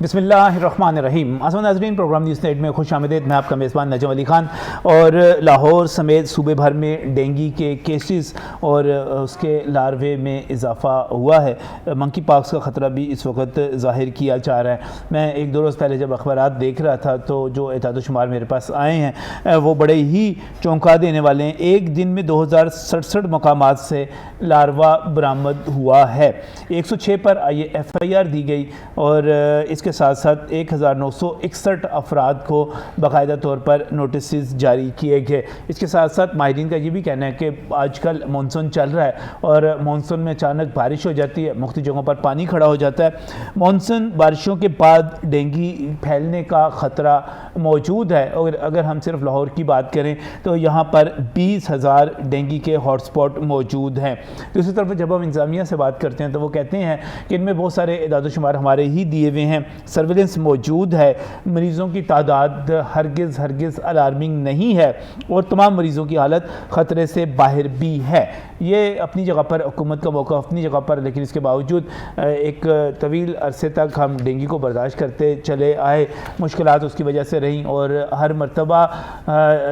बिस्मिल्लाहिर्रहमानिर्रहीम। आसमान नाज़रीन, प्रोग्राम न्यूज़ नेट में खुश आमदीद। मैं आपका मेज़बान नजम अली ख़ान। और लाहौर समेत सूबे भर में डेंगू के केसेस और उसके लार्वे में इजाफ़ा हुआ है। मंकी पॉक्स का ख़तरा भी इस वक्त ज़ाहिर किया जा रहा है। मैं एक दो रोज़ पहले जब अखबारात देख रहा था तो जो एताद शुमार मेरे पास आए हैं वो बड़े ही चौंका देने वाले हैं। एक दिन में 2067 मकामात से लार्वा बरामद हुआ है। 106 पर FIR दी गई और इसके साथ साथ 1961 अफराद को बाकायदा तौर पर नोटिस जारी किए गए। इसके साथ साथ माहिरीन का ये भी कहना है कि आजकल मानसून चल रहा है और मानसून में अचानक बारिश हो जाती है, मुख्तलिफ जगहों पर पानी खड़ा हो जाता है। मानसून बारिशों के बाद डेंगू फैलने का ख़तरा मौजूद है। और अगर हम सिर्फ लाहौर की बात करें तो यहाँ पर 20,000 डेंगू के हॉटस्पॉट मौजूद हैं। दूसरी तरफ जब हम इंतज़ामिया से बात करते हैं तो वो कहते हैं कि इनमें बहुत सारे इदाद शुमार हमारे ही दिए हुए हैं, सर्विलेंस मौजूद है, मरीज़ों की तादाद हरगिज़ अलार्मिंग नहीं है और तमाम मरीज़ों की हालत ख़तरे से बाहर भी है। ये अपनी जगह पर हुकूमत का मौका अपनी जगह पर, लेकिन इसके बावजूद एक तवील अरसे तक हम डेंगू को बर्दाश्त करते चले आए। मुश्किलात उसकी वजह से रहीं और हर मरतबा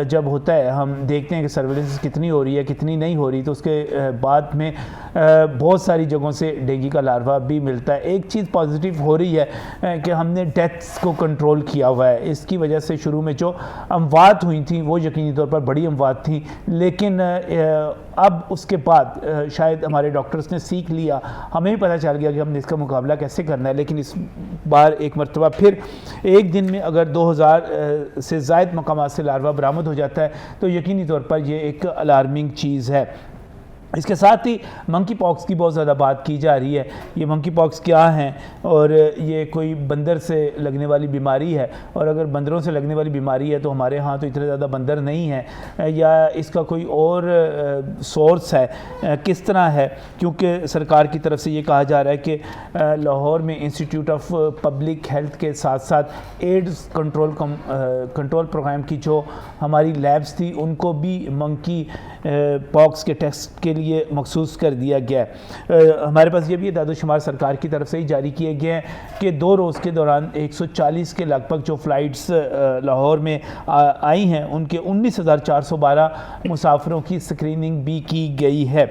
जब होता है हम देखते हैं कि सर्विलेंस कितनी हो रही है कितनी नहीं हो रही, तो उसके बाद में बहुत सारी जगहों से डेंगू का लार्वा भी मिलता है। एक चीज़ पॉजिटिव हो रही है कि हमने डेथ्स को कंट्रोल किया हुआ है। इसकी वजह से शुरू में जो अमवात हुई थी वो यकीनी तौर पर बड़ी अमवात थी, लेकिन अब उसके बाद शायद हमारे डॉक्टर्स ने सीख लिया, हमें भी पता चल गया कि हमने इसका मुकाबला कैसे करना है। लेकिन इस बार एक मरतबा फिर एक दिन में अगर 2000 से ज़ायद मकामात से लार्वा बरामद हो जाता है तो यकीनी तौर पर यह एक अलार्मिंग चीज़ है। इसके साथ ही मंकी पॉक्स की बहुत ज़्यादा बात की जा रही है। ये मंकी पॉक्स क्या हैं और ये कोई बंदर से लगने वाली बीमारी है, और अगर बंदरों से लगने वाली बीमारी है तो हमारे यहाँ तो इतने ज़्यादा बंदर नहीं हैं, या इसका कोई और सोर्स है, किस तरह है? क्योंकि सरकार की तरफ से ये कहा जा रहा है कि लाहौर में इंस्टीट्यूट ऑफ पब्लिक हेल्थ के साथ साथ एड्स कंट्रोल प्रोग्राम की जो हमारी लैब्स थी उनको भी मंकी पॉक्स के टेस्ट के लिए मखसूस कर दिया गया है। हमारे पास ये भी दादो शुमार सरकार की तरफ से ही जारी किए गए हैं कि 2 रोज़ के दौरान 140 के लगभग जो फ़्लाइट्स लाहौर में आई हैं उनके 19,412 मुसाफिरों की स्क्रीनिंग भी की गई है।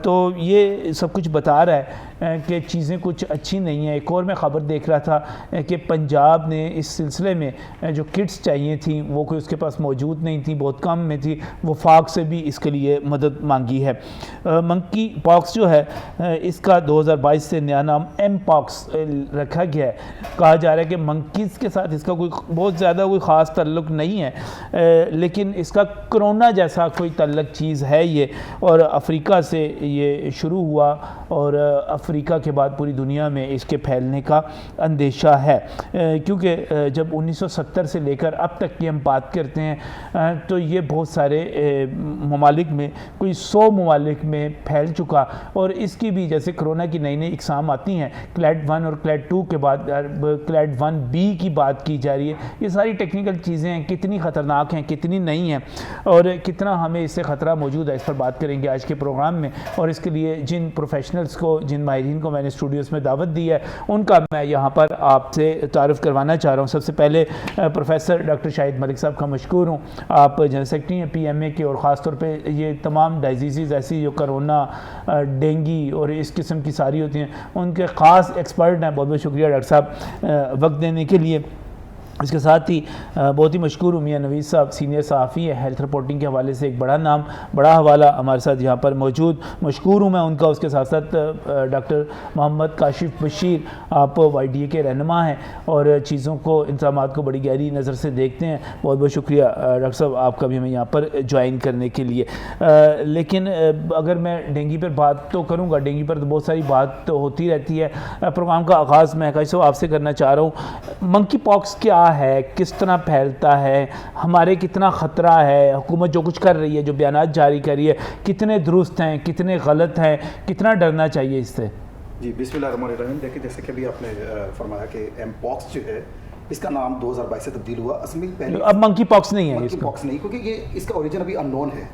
तो ये सब कुछ बता रहा है कि चीज़ें कुछ अच्छी नहीं हैं। एक और मैं ख़बर देख रहा था कि पंजाब ने इस सिलसिले में जो किट्स चाहिए थी वो कोई उसके पास मौजूद नहीं थी, बहुत कम में थी, वफाक से भी इसके लिए मदद मांगी है। मंकी पॉक्स जो है इसका 2022 से नया नाम एम पॉक्स रखा गया है। कहा जा रहा है कि मंकीज़ के साथ इसका कोई बहुत ज़्यादा कोई ख़ास तल्लुक़ नहीं है, लेकिन इसका कोरोना जैसा कोई तल्लुक़ चीज़ है ये, और अफ्रीका से ये शुरू हुआ और अफ्रीका के बाद पूरी दुनिया में इसके फैलने का अंदेशा है। क्योंकि जब 1970 से लेकर अब तक की हम बात करते हैं तो ये बहुत सारे ममालिक में कोई 100 ममालिक में फैल चुका, और इसकी भी जैसे कोरोना की नई नई इकसाम आती हैं, क्लैड 1 और क्लैड 2 के बाद क्लैड 1B की बात की जा रही है। ये सारी टेक्निकल चीज़ें हैं, कितनी ख़तरनाक हैं कितनी नहीं हैं और कितना हमें इससे ख़तरा मौजूद है, इस पर बात करेंगे आज के प्रोग्राम में। और इसके लिए जिन प्रोफेशनल्स को, जिन माहिरीन को मैंने स्टूडियोज़ में दावत दी है उनका मैं यहाँ पर आपसे तारुफ़ करवाना चाह रहा हूँ। सबसे पहले प्रोफेसर डॉक्टर शाहिद मलिक साहब का मशकूर हूँ। आप जनरल सेक्रेटरी हैं PMA के, और ख़ास तौर पे ये तमाम डिजीज़ ऐसी जो कोरोना, डेंगू और इस किस्म की सारी होती हैं उनके ख़ास एक्सपर्ट हैं। बहुत बहुत शुक्रिया डॉक्टर साहब वक्त देने के लिए। इसके साथ ही बहुत ही मशहूर मियां नवीद साहब सीनियर सहाफ़ी है, हेल्थ रिपोर्टिंग के हवाले से एक बड़ा नाम बड़ा हवाला हमारे साथ यहाँ पर मौजूद, मशहूर हूँ मैं उनका। उसके साथ साथ डॉक्टर मोहम्मद काशिफ बशीर, आप YDA के रहनुमा हैं और चीज़ों को, इंतज़ामात को बड़ी गहरी नज़र से देखते हैं। बहुत बहुत शुक्रिया डॉक्टर साहब आपका भी हमें यहाँ पर ज्वाइन करने के लिए। लेकिन अगर मैं डेंगू पर बात तो करूँगा, डेंगू पर तो बहुत सारी बात तो होती रहती है। प्रोग्राम का आगाज़ मैं काशिफ साहब आपसे करना चाह रहा हूँ। मंकी पॉक्स क्या है, किस तरह फैलता है, हमारे कितना ख़तरा है, हुकूमत जो कुछ कर रही है, जो बयानात जारी कर रही है, कितने दुरुस्त हैं कितने गलत हैं, कितना डरना चाहिए इससे? जी बिस्मिल्लाहिर्रहमानिर्रहीम। देखिए जैसे कि अभी आपने फरमाया कि एम पॉक्स जो है इसका नाम 2022 से तब्दील हुआ। असली पहले अब मंकी पॉक्स नहीं है, मंकी पॉक्स नहीं, क्योंकि ये इसका ओरिजिन अभी अननोन है।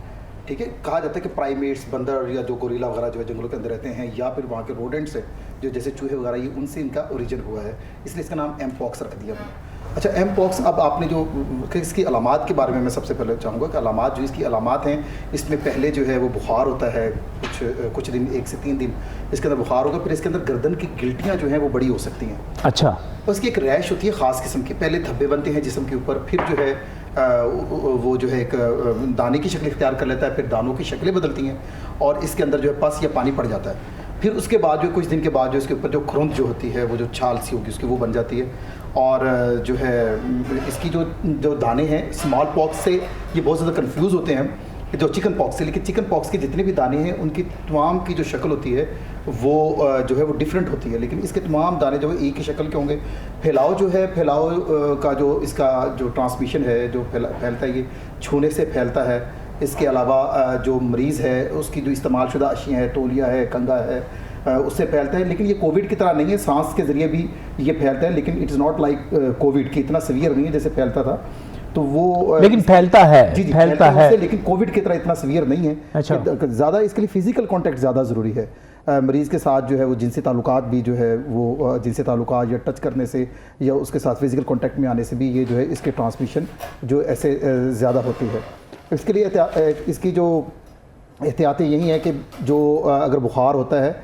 ठीक है, कहा जाता है कि प्राइमेट्स, बंदर या जो गोरिल्ला वगैरह जो है जंगलों के अंदर रहते हैं, या फिर वहाँ के रोडेंट्स हैं जो जैसे चूहे वगैरह, ये उनसे इनका ओरिजिन हुआ है, इसलिए इसका नाम एमपॉक्स रख दिया हमने। अच्छा, एमपॉक्स, अब आपने जो इसकी अलामात के बारे में मैं सबसे पहले चाहूँगा कि अलामात जो इसकी अलामात हैं, इसमें पहले जो है वो बुखार होता है कुछ दिन, 1 से 3 दिन इसके अंदर बुखार होगा, फिर इसके अंदर गर्दन की गिल्टियाँ जो हैं वो बड़ी हो सकती हैं। अच्छा, उसकी एक रैश होती है ख़ास किस्म की, पहले धब्बे बनते हैं जिस्म के ऊपर, फिर जो है वो जो है एक दाने की शक्ल इख्तियार कर लेता है, फिर दानों की शक्लें बदलती हैं और इसके अंदर जो है पस या पानी पड़ जाता है। फिर उसके बाद जो कुछ दिन के बाद जो इसके ऊपर जो खुरंद जो होती है, वो जो छाल सी होगी उसकी, वो बन जाती है। और जो है इसकी जो दाने हैं, स्मॉल पॉक्स से ये बहुत ज़्यादा कंफ्यूज होते हैं जो चिकन पॉक्स से, लेकिन चिकन पॉक्स के जितने भी दाने हैं उनकी तमाम की जो शक्ल होती है वो जो है वो डिफरेंट होती है, लेकिन इसके तमाम दाने जो है एक ही शक्ल के होंगे। फैलाव जो है, फैलाव का जो इसका जो ट्रांसमिशन है, जो फैलता है, ये छूने से फैलता है। इसके अलावा जो मरीज़ है उसकी जो इस्तेमाल शुदा अशियाँ है, तौलिया है, कंगा है, उससे फैलता है। लेकिन ये कोविड की तरह नहीं है, सांस के ज़रिए भी ये फैलता है, लेकिन it is not like Covid की इतना सीवियर नहीं है जैसे फैलता था। तो वो लेकिन फैलता है, जी फैलता है, लेकिन कोविड की तरह इतना सीवियर नहीं है। अच्छा, ज़्यादा इसके लिए फिजिकल कांटेक्ट ज़्यादा ज़रूरी है। मरीज़ के साथ जो है वो जिनसी ताल्लुकात भी जो है वो जिनसी ताल्लुकात या टच करने से या उसके साथ फिजिकल कांटेक्ट में आने से भी ये जो है इसके ट्रांसमिशन जो ऐसे ज़्यादा होती है। इसके लिए इसकी जो एहतियातें यही हैं कि जो अगर बुखार होता है,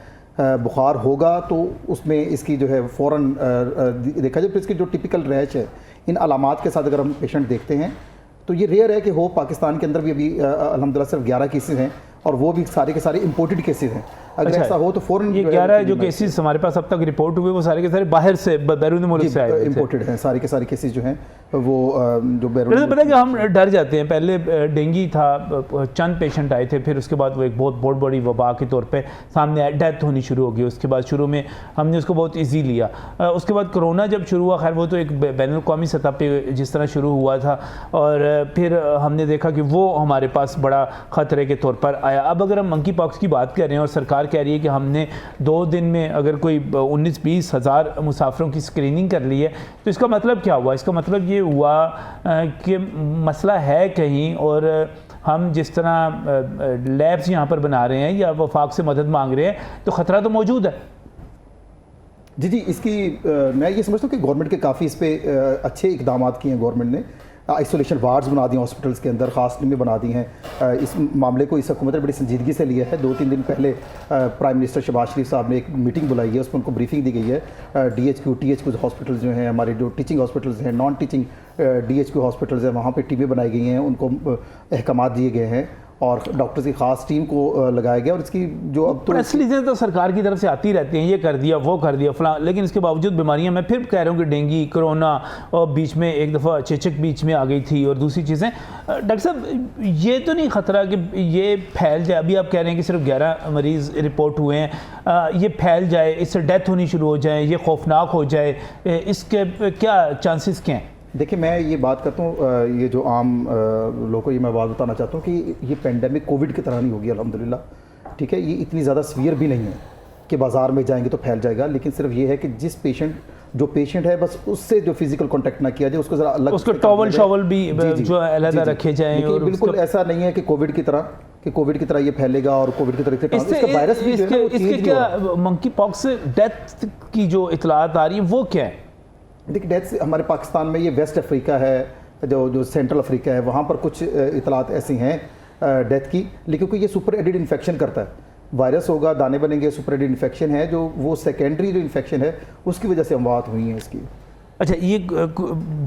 बुखार होगा तो उसमें इसकी जो है फ़ौरन देखा जाए, फिर इसकी जो टिपिकल रैश है, इन अलामात के साथ अगर हम पेशेंट देखते हैं तो ये रेयर है कि हो। पाकिस्तान के अंदर भी अभी अल्हम्दुलिल्लाह सिर्फ 11 केसेस हैं और वो भी सारे के सारे इंपोर्टेड केसेस हैं। अगर अच्छा, ऐसा हो तो फ़ौरन ये 11 जो केसेस हमारे पास अब तक रिपोर्ट हुए वो सारे के सारे बाहर से, बैरून मुल्क से आए, इंपोर्टेड हैं। सारे के सारे केसेस जो हैं वो जो बैरून, पता है कि हम डर जाते हैं। पहले डेंगू था, चंद पेशेंट आए थे, फिर उसके बाद वो एक बहुत बड़ी वबा के तौर पे सामने आया, डेथ होनी शुरू हो गई। उसके बाद शुरू में हमने उसको बहुत ईजी लिया। उसके बाद कोरोना जब शुरू हुआ, खैर वो तो एक बैनुल-अक़वामी सतह पे जिस तरह शुरू हुआ था, और फिर हमने देखा कि वो हमारे पास बड़ा ख़तरे के तौर पर आया। अब अगर हम मंकी पॉक्स की बात कर रहे हैं और सरकार कह रही है कि हमने 2 दिन में अगर कोई 19-20 हज़ार मुसाफिरों की स्क्रीनिंग कर ली है, तो इसका मतलब क्या हुआ? इसका मतलब ये हुआ कि मसला है कहीं, और हम जिस तरह लैब्स यहाँ पर बना रहे हैं या वफाक से मदद मांग रहे हैं, तो ख़तरा तो मौजूद है। जी, इसकी मैं ये समझता हूँ कि गवर्नमेंट के काफ़ी इस पर अच्छे इकदाम किए हैं। गवर्नमेंट ने आइसोलेशन वार्ड्स बना दी हॉस्पिटल्स के अंदर, ख़ास टीमें बना दी हैं। इस मामले को इस हुकूमत ने बड़ी संजीदगी से लिया है। 2-3 दिन पहले प्राइम मिनिस्टर शहबाज शरीफ साहब ने एक मीटिंग बुलाई है, उसमें उनको ब्रीफिंग दी गई है। DHQ, THQ हॉस्पिटल्स जो हैं, हमारे जो टीचिंग हॉस्पिटल्स हैं, नॉन टीचिंग DHQ हॉस्पिटल्स हैं, वहाँ पर टीमें बनाई गई हैं, उनको अहकामात दिए गए हैं और डॉक्टर्स की खास टीम को लगाया गया। और इसकी जो अब तो प्रेस रिलीजें तो सरकार की तरफ से आती रहती हैं, ये कर दिया, वो कर दिया, फलां, लेकिन इसके बावजूद बीमारियां, मैं फिर कह रहा हूँ कि डेंगू, कोरोना, और बीच में एक दफ़ा चेचक बीच में आ गई थी, और दूसरी चीज़ें। डॉक्टर साहब, ये तो नहीं ख़तरा कि ये फैल जाए? अभी आप कह रहे हैं कि सिर्फ 11 मरीज़ रिपोर्ट हुए हैं, ये फैल जाए, इससे डेथ होनी शुरू हो जाए, ये खौफनाक हो जाए, इसके क्या चांसेस क्या हैं? देखिए, मैं ये बात करता हूँ, ये जो आम लोगों को ये मैं बात बताना चाहता हूँ कि ये पेंडेमिक कोविड की तरह नहीं होगी अल्हम्दुलिल्लाह। ठीक है, ये इतनी ज़्यादा सीवियर भी नहीं है कि बाज़ार में जाएंगे तो फैल जाएगा, लेकिन सिर्फ ये है कि जिस जो पेशेंट है, बस उससे जो फिजिकल कांटेक्ट ना किया जाए, उसको ज़रा अलग, उसको टॉवल शॉवल भी जो अलग रखे जाएँ। और बिल्कुल ऐसा नहीं है कि कोविड की तरह ये फैलेगा और कोविड की तरह इसका वायरस भी इसके क्या मंकी पॉक्स डेथ की जो इतलात आ रही है वो क्या है? देखिए, डेथ हमारे पाकिस्तान में, ये वेस्ट अफ्रीका है, जो सेंट्रल अफ्रीका है, वहाँ पर कुछ इतलात ऐसी हैं डेथ की, लेकिन क्योंकि ये सुपर एडिड इन्फेक्शन करता है, वायरस होगा, दाने बनेंगे, सुपर एडिड इन्फेक्शन है, जो वो सेकेंडरी जो इन्फेक्शन है उसकी वजह से अमवात हुई हैं इसकी। अच्छा, ये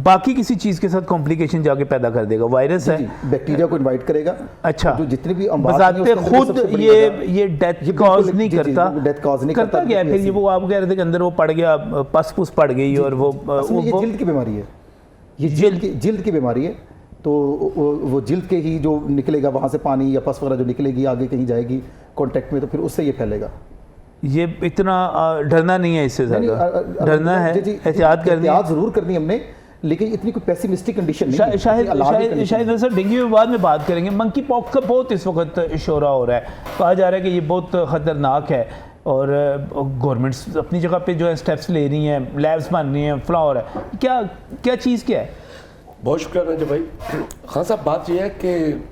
बाकी किसी चीज़ के साथ कॉम्प्लिकेशन जाके पैदा कर देगा? वायरस है, बैक्टीरिया को इन्वाइट करेगा। अच्छा, जो जितने भी बजाते खुद ये डेथ कॉज नहीं करता, डेथ कॉज नहीं करता क्या है? फिर ये वो आप कह रहे थे कि अंदर वो पड़ गया, पस पुस पड़ गई, और वो जिल्द की बीमारी है, ये जिल्द की बीमारी है। तो वो जिल्द के ही जो निकलेगा वहाँ से पानी या पस वगैरह जो निकलेगी, आगे कहीं जाएगी कॉन्टेक्ट में, तो फिर उससे ये फैलेगा। ये इतना डरना नहीं है, इससे ज़्यादा डरना है, एहतियात ज़रूर करनी हमने, लेकिन इतनी कोई पेसिमिस्टिक कंडीशन नहीं। शायद सर डेंगू में बाद में बात करेंगे। मंकी पॉक्स का बहुत इस वक्त शोरा हो रहा है, कहा जा रहा है कि ये बहुत ख़तरनाक है, और गवर्नमेंट्स अपनी जगह पे जो है स्टेप्स ले रही हैं, लैब्स बन रही हैं, फला हो रहा है। क्या चीज़ क्या है? बहुत शुक्रिया रंजन भाई। खान साहब, बात यह है कि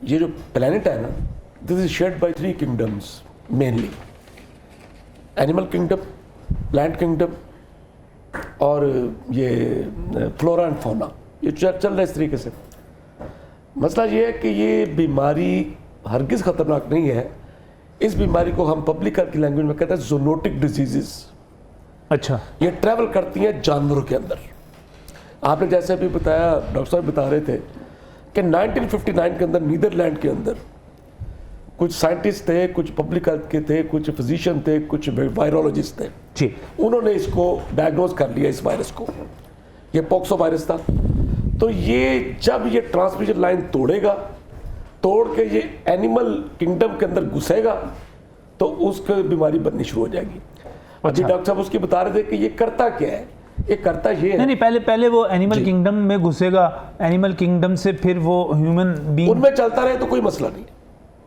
ये जो प्लेनेट है ना, this is shared by 3 kingdoms mainly, animal kingdom, plant kingdom और ये फ्लोरा एंड फौना, ये चल रहा है इस तरीके से। मसला ये है कि ये बीमारी हरगिज़ ख़तरनाक नहीं है। इस बीमारी को हम पब्लिक हेल्थ की लैंग्वेज में कहते हैं ज़ूनोटिक डिजीज़। अच्छा, ये ट्रैवल करती हैं जानवरों के अंदर। आपने जैसे अभी बताया, डॉक्टर साहब बता रहे थे कि 1959 के अंदर नीदरलैंड के अंदर कुछ साइंटिस्ट थे, कुछ पब्लिक हेल्थ के थे, कुछ फिजिशियन थे, कुछ वायरोलॉजिस्ट थे जी, उन्होंने इसको डायग्नोज कर लिया, इस वायरस को। ये पॉक्सो वायरस था। तो ये जब ये ट्रांसमिशन लाइन तोड़ेगा, तोड़ के ये एनिमल किंगडम के अंदर घुसेगा तो उसको बीमारी बननी शुरू हो जाएगी। अभी डॉक्टर साहब उसकी बता रहे थे कि ये करता क्या है। ये करता ये है, नहीं, पहले वो एनिमल किंगडम में घुसेगा, एनिमल किंगडम से फिर वो ह्यूमन बीइंग, उनमें चलता रहे तो कोई मसला नहीं है।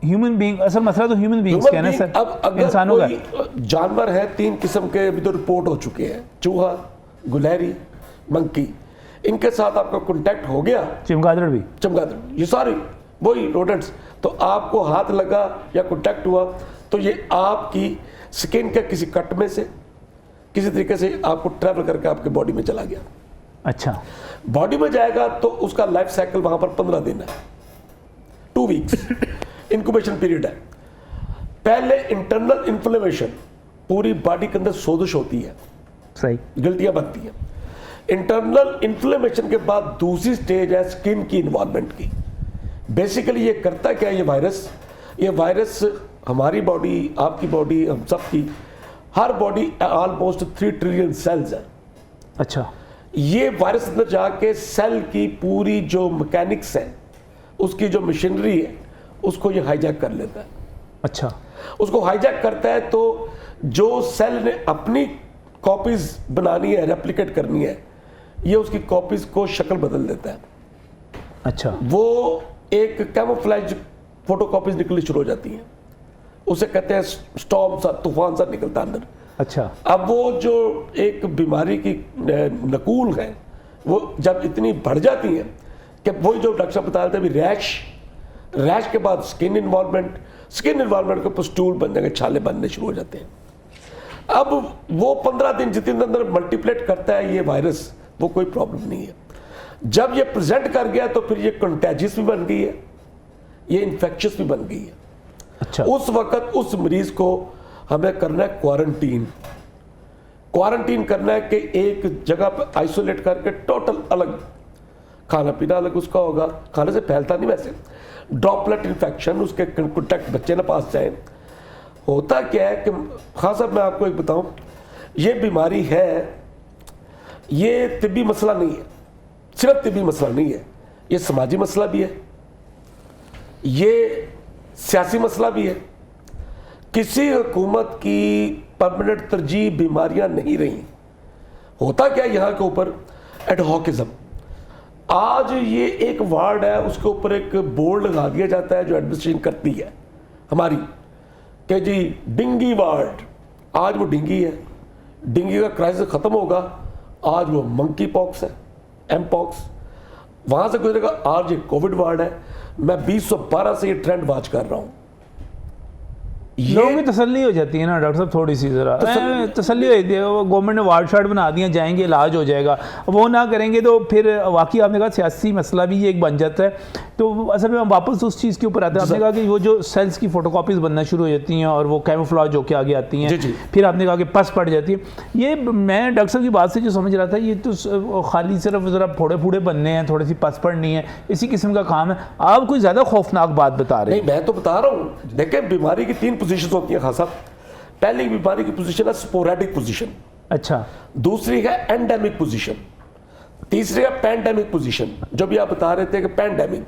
ह्यूमन बीइंग, असल मसला तो ह्यूमन बीइंग्स का है ना सर। अब अगर इंसानों का कोई जानवर है, 3 किस्म के अभी तो रिपोर्ट हो चुके हैं, चूहा, गुलहरी, मंकी, इनके साथ आपका कांटेक्ट हो गया, चमगादड़ भी, चमगादड़, ये सारे वही रोडेंट्स, तो आपको हाथ लगा या कांटेक्ट हुआ तो ये आपकी स्किन के किसी कट में से किसी तरीके से आपको ट्रैवल करके आपके बॉडी में चला गया। अच्छा, बॉडी में जाएगा तो उसका लाइफ साइकिल वहां पर 15 दिन है, 2 वीक्स इंक्यूबेशन पीरियड है। पहले इंटरनल इन्फ्लेमेशन, पूरी बॉडी के अंदर सोजिश होती है, सही, गिल्टियां बनती हैं। इंटरनल इन्फ्लेमेशन के बाद दूसरी स्टेज है स्किन की इन्वॉल्वमेंट की। बेसिकली ये करता क्या है, ये वायरस हमारी बॉडी, आपकी बॉडी, हम सब की, हर बॉडी ऑलमोस्ट 3 ट्रिलियन सेल्स है। अच्छा, ये वायरस अंदर जाके सेल की पूरी जो मैकेनिक्स है, उसकी जो मशीनरी है, उसको ये हाईजैक कर लेता है। अच्छा, उसको हाईजैक करता है तो जो सेल ने अपनी कॉपीज बनानी है, रेप्लिकेट करनी है, ये उसकी कॉपीज को शक्ल बदल देता है। अच्छा, वो एक कैमोफ्लेज फोटोकॉपीज निकलनी शुरू हो जाती हैं, उसे कहते हैं स्टॉर्म सा, तूफान सा निकलता है अंदर। अच्छा, अब वो जो एक बीमारी की नकूल है, वो जब इतनी बढ़ जाती है कि वही जो डॉक्टर साहब बता रहे थे अभी, रैश के बाद स्किन इन्वॉल्वमेंट के ऊपर स्टूल बन जाएंगे, छाले बनने शुरू हो जाते हैं। अब वो 15 दिन जितने अंदर मल्टीप्लेट करता है ये वायरस, वो कोई प्रॉब्लम नहीं है। जब ये प्रेजेंट कर गया तो फिर ये कंटेजियस भी बन गई है, ये इन्फेक्शियस भी बन गई है। अच्छा, उस वक्त उस मरीज को हमें करना है क्वारंटीन करना है कि एक जगह पर आइसोलेट करके टोटल अलग, खाना पीना अलग उसका होगा, खाने से फैलता नहीं वैसे, ड्रॉपलेट इन्फेक्शन, उसके कॉन्टैक्ट बच्चे ना पास जाए। होता क्या है कि खास साहब मैं आपको एक बताऊं, ये बीमारी है, ये तिब्बी मसला नहीं है, सिर्फ तिब्बी मसला नहीं है, ये समाजी मसला भी है, ये सियासी मसला भी है। किसी हुकूमत की परमानेंट तरजीह बीमारियां नहीं रही। होता क्या यहाँ के ऊपर, एडहॉकिज्म। आज ये एक वार्ड है, उसके ऊपर एक बोर्ड लगा दिया जाता है जो एडमिनिस्ट्रेशन करती है हमारी, कि जी डिंगी वार्ड, आज वो डिंगी है, डिंगी का क्राइसिस खत्म होगा, आज वो मंकी पॉक्स है, एम पॉक्स, वहां से गुजरेगा, आज ये कोविड वार्ड है। मैं 2012 से ये ट्रेंड वॉच कर रहा हूं। लोगों की तसल्ली हो जाती है ना डॉक्टर साहब, थोड़ी सी ज़रा तसल्ली हो जाती है, वो गवर्नमेंट ने वार्ड शार्ड बना दिया, जाएंगे इलाज हो जाएगा, वो ना करेंगे तो फिर वाकई आपने कहा सियासी मसला भी ये एक बन जाता है। तो असल में हम वापस उस चीज़ के ऊपर आते हैं, आपने कहा कि वो जो सेल्स की फोटोकॉपीज़ बनना शुरू हो जाती हैं और वो कैमोफ्लेज होकर आगे आती हैं, फिर आपने कहा कि पस पड़ जाती है। ये मैं डॉक्टर साहब की बात से जो समझ रहा था, ये तो खाली सिर्फ ज़रा फोड़े फूड़े बनने हैं, थोड़ी सी पस पड़नी है, इसी किस्म का काम है। आप कोई ज़्यादा खौफनाक बात बता रहे हैं। नहीं, मैं तो बता रहा हूँ, देखें बीमारी की 3 पोजीशन होती हैं खासा। पहली बीमारी की पोजीशन है स्पोरेडिक पोजीशन, अच्छा, दूसरी है एंडेमिक पोजीशन, तीसरी है पैंडेमिक पोजीशन। जो भी आप बता रहे थे कि पैंडेमिक,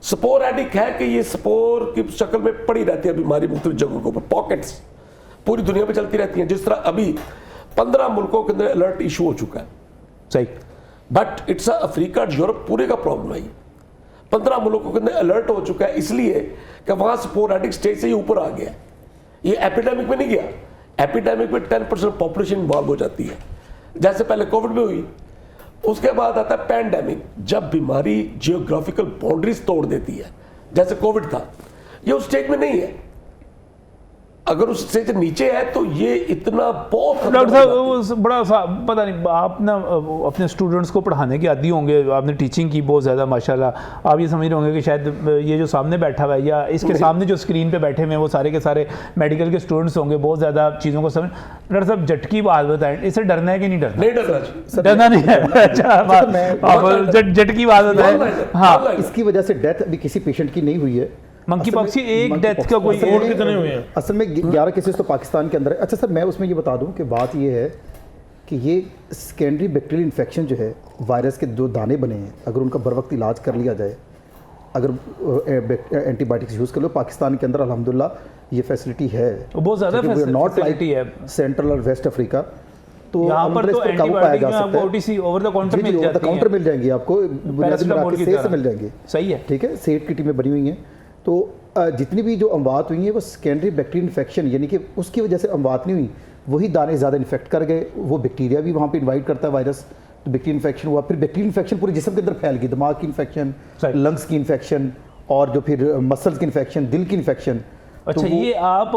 स्पोरेडिक है कि ये स्पोर की शक्ल में पड़ी रहती है बीमारी मुख्तलिफ जगहों के ऊपर, पॉकेट्स पूरी दुनिया में चलती रहती हैं। जिस तरह अभी 15 मुल्कों के अंदर अलर्ट इशू हो चुका है, सही, बट इट्स अफ्रीका यूरोप पूरे का प्रॉब्लम है। 15 मुल्कों के अंदर अलर्ट हो चुका है, इसलिए कि वहां स्पोरेडिक स्टेज से ये ऊपर आ गया, ये एपिडेमिक में नहीं गया। एपिडेमिक में 10% पॉपुलेशन इन्वॉल्व हो जाती है, जैसे पहले कोविड में हुई। उसके बाद आता है पैंडेमिक, जब बीमारी जियोग्राफिकल बाउंड्रीज तोड़ देती है, जैसे कोविड था, ये उस स्टेज में नहीं है। अगर उस स्टेज से नीचे है तो ये इतना बहुत डॉक्टर साहब वो बड़ा सा पता नहीं, आप ना अपने स्टूडेंट्स को पढ़ाने के आदी होंगे, आपने टीचिंग की बहुत ज़्यादा माशाल्लाह, आप ये समझ रहे होंगे कि शायद ये जो सामने बैठा हुआ है या इसके सामने जो स्क्रीन पे बैठे हुए हैं वो सारे के सारे मेडिकल के स्टूडेंट्स होंगे, बहुत ज़्यादा चीज़ों को समझ। डॉक्टर साहब झटकी बात बताएं, इससे डरना है कि नहीं डरना? नहीं डरना, डरना नहीं है। अच्छा, झटकी बात बताएं। हाँ, इसकी वजह से डेथ अभी किसी पेशेंट की नहीं हुई है। मंकी पॉक्स की एक डेथ का कोई कितने हुए हैं? असल में 11 केसेस तो पाकिस्तान के अंदर है। अच्छा सर, मैं उसमें ये बता दूं कि बात ये है कि ये सेकेंडरी बैक्टीरियल इन्फेक्शन जो है, वायरस के जो दाने बने हैं, अगर उनका बर वक्त इलाज कर लिया जाए, अगर एंटीबायोटिक्स यूज़ कर लो, पाकिस्तान के अंदर अल्हम्दुलिल्लाह ये फैसिलिटी है, बहुत ज़्यादा नॉट फैसिलिटी है सेंट्रल और वेस्ट अफ्रीका। तो यहाँ पर तो काबू पाया जा सकता है। OTC over the counter mill over the जाती काउंटर है, मिल जाएंगी आपको, पैरासिटामोल की से तरह मिल जाएंगे। सही है, ठीक है, सेठ की टीमें बनी हुई हैं। तो जितनी भी जो अमवात हुई हैं वो सेकेंडरी बैक्टीरियल इन्फेक्शन, यानी कि उसकी वजह से अमवात नहीं हुई, वही दाने ज़्यादा इन्फेक्ट कर गए, वो बैक्टीरिया भी वहाँ पे इन्वाइट करता है वायरस, तो बैक्टीरियल इन्फेक्शन हुआ, फिर बैक्टीरियल इन्फेक्शन पूरे जिस्म के अंदर फैल गई, दिमाग की इन्फेक्शन, लंग्स की इन्फेक्शन, और जो फिर मसल्स की इन्फेक्शन, दिल की इन्फेक्शन। अच्छा, ये आप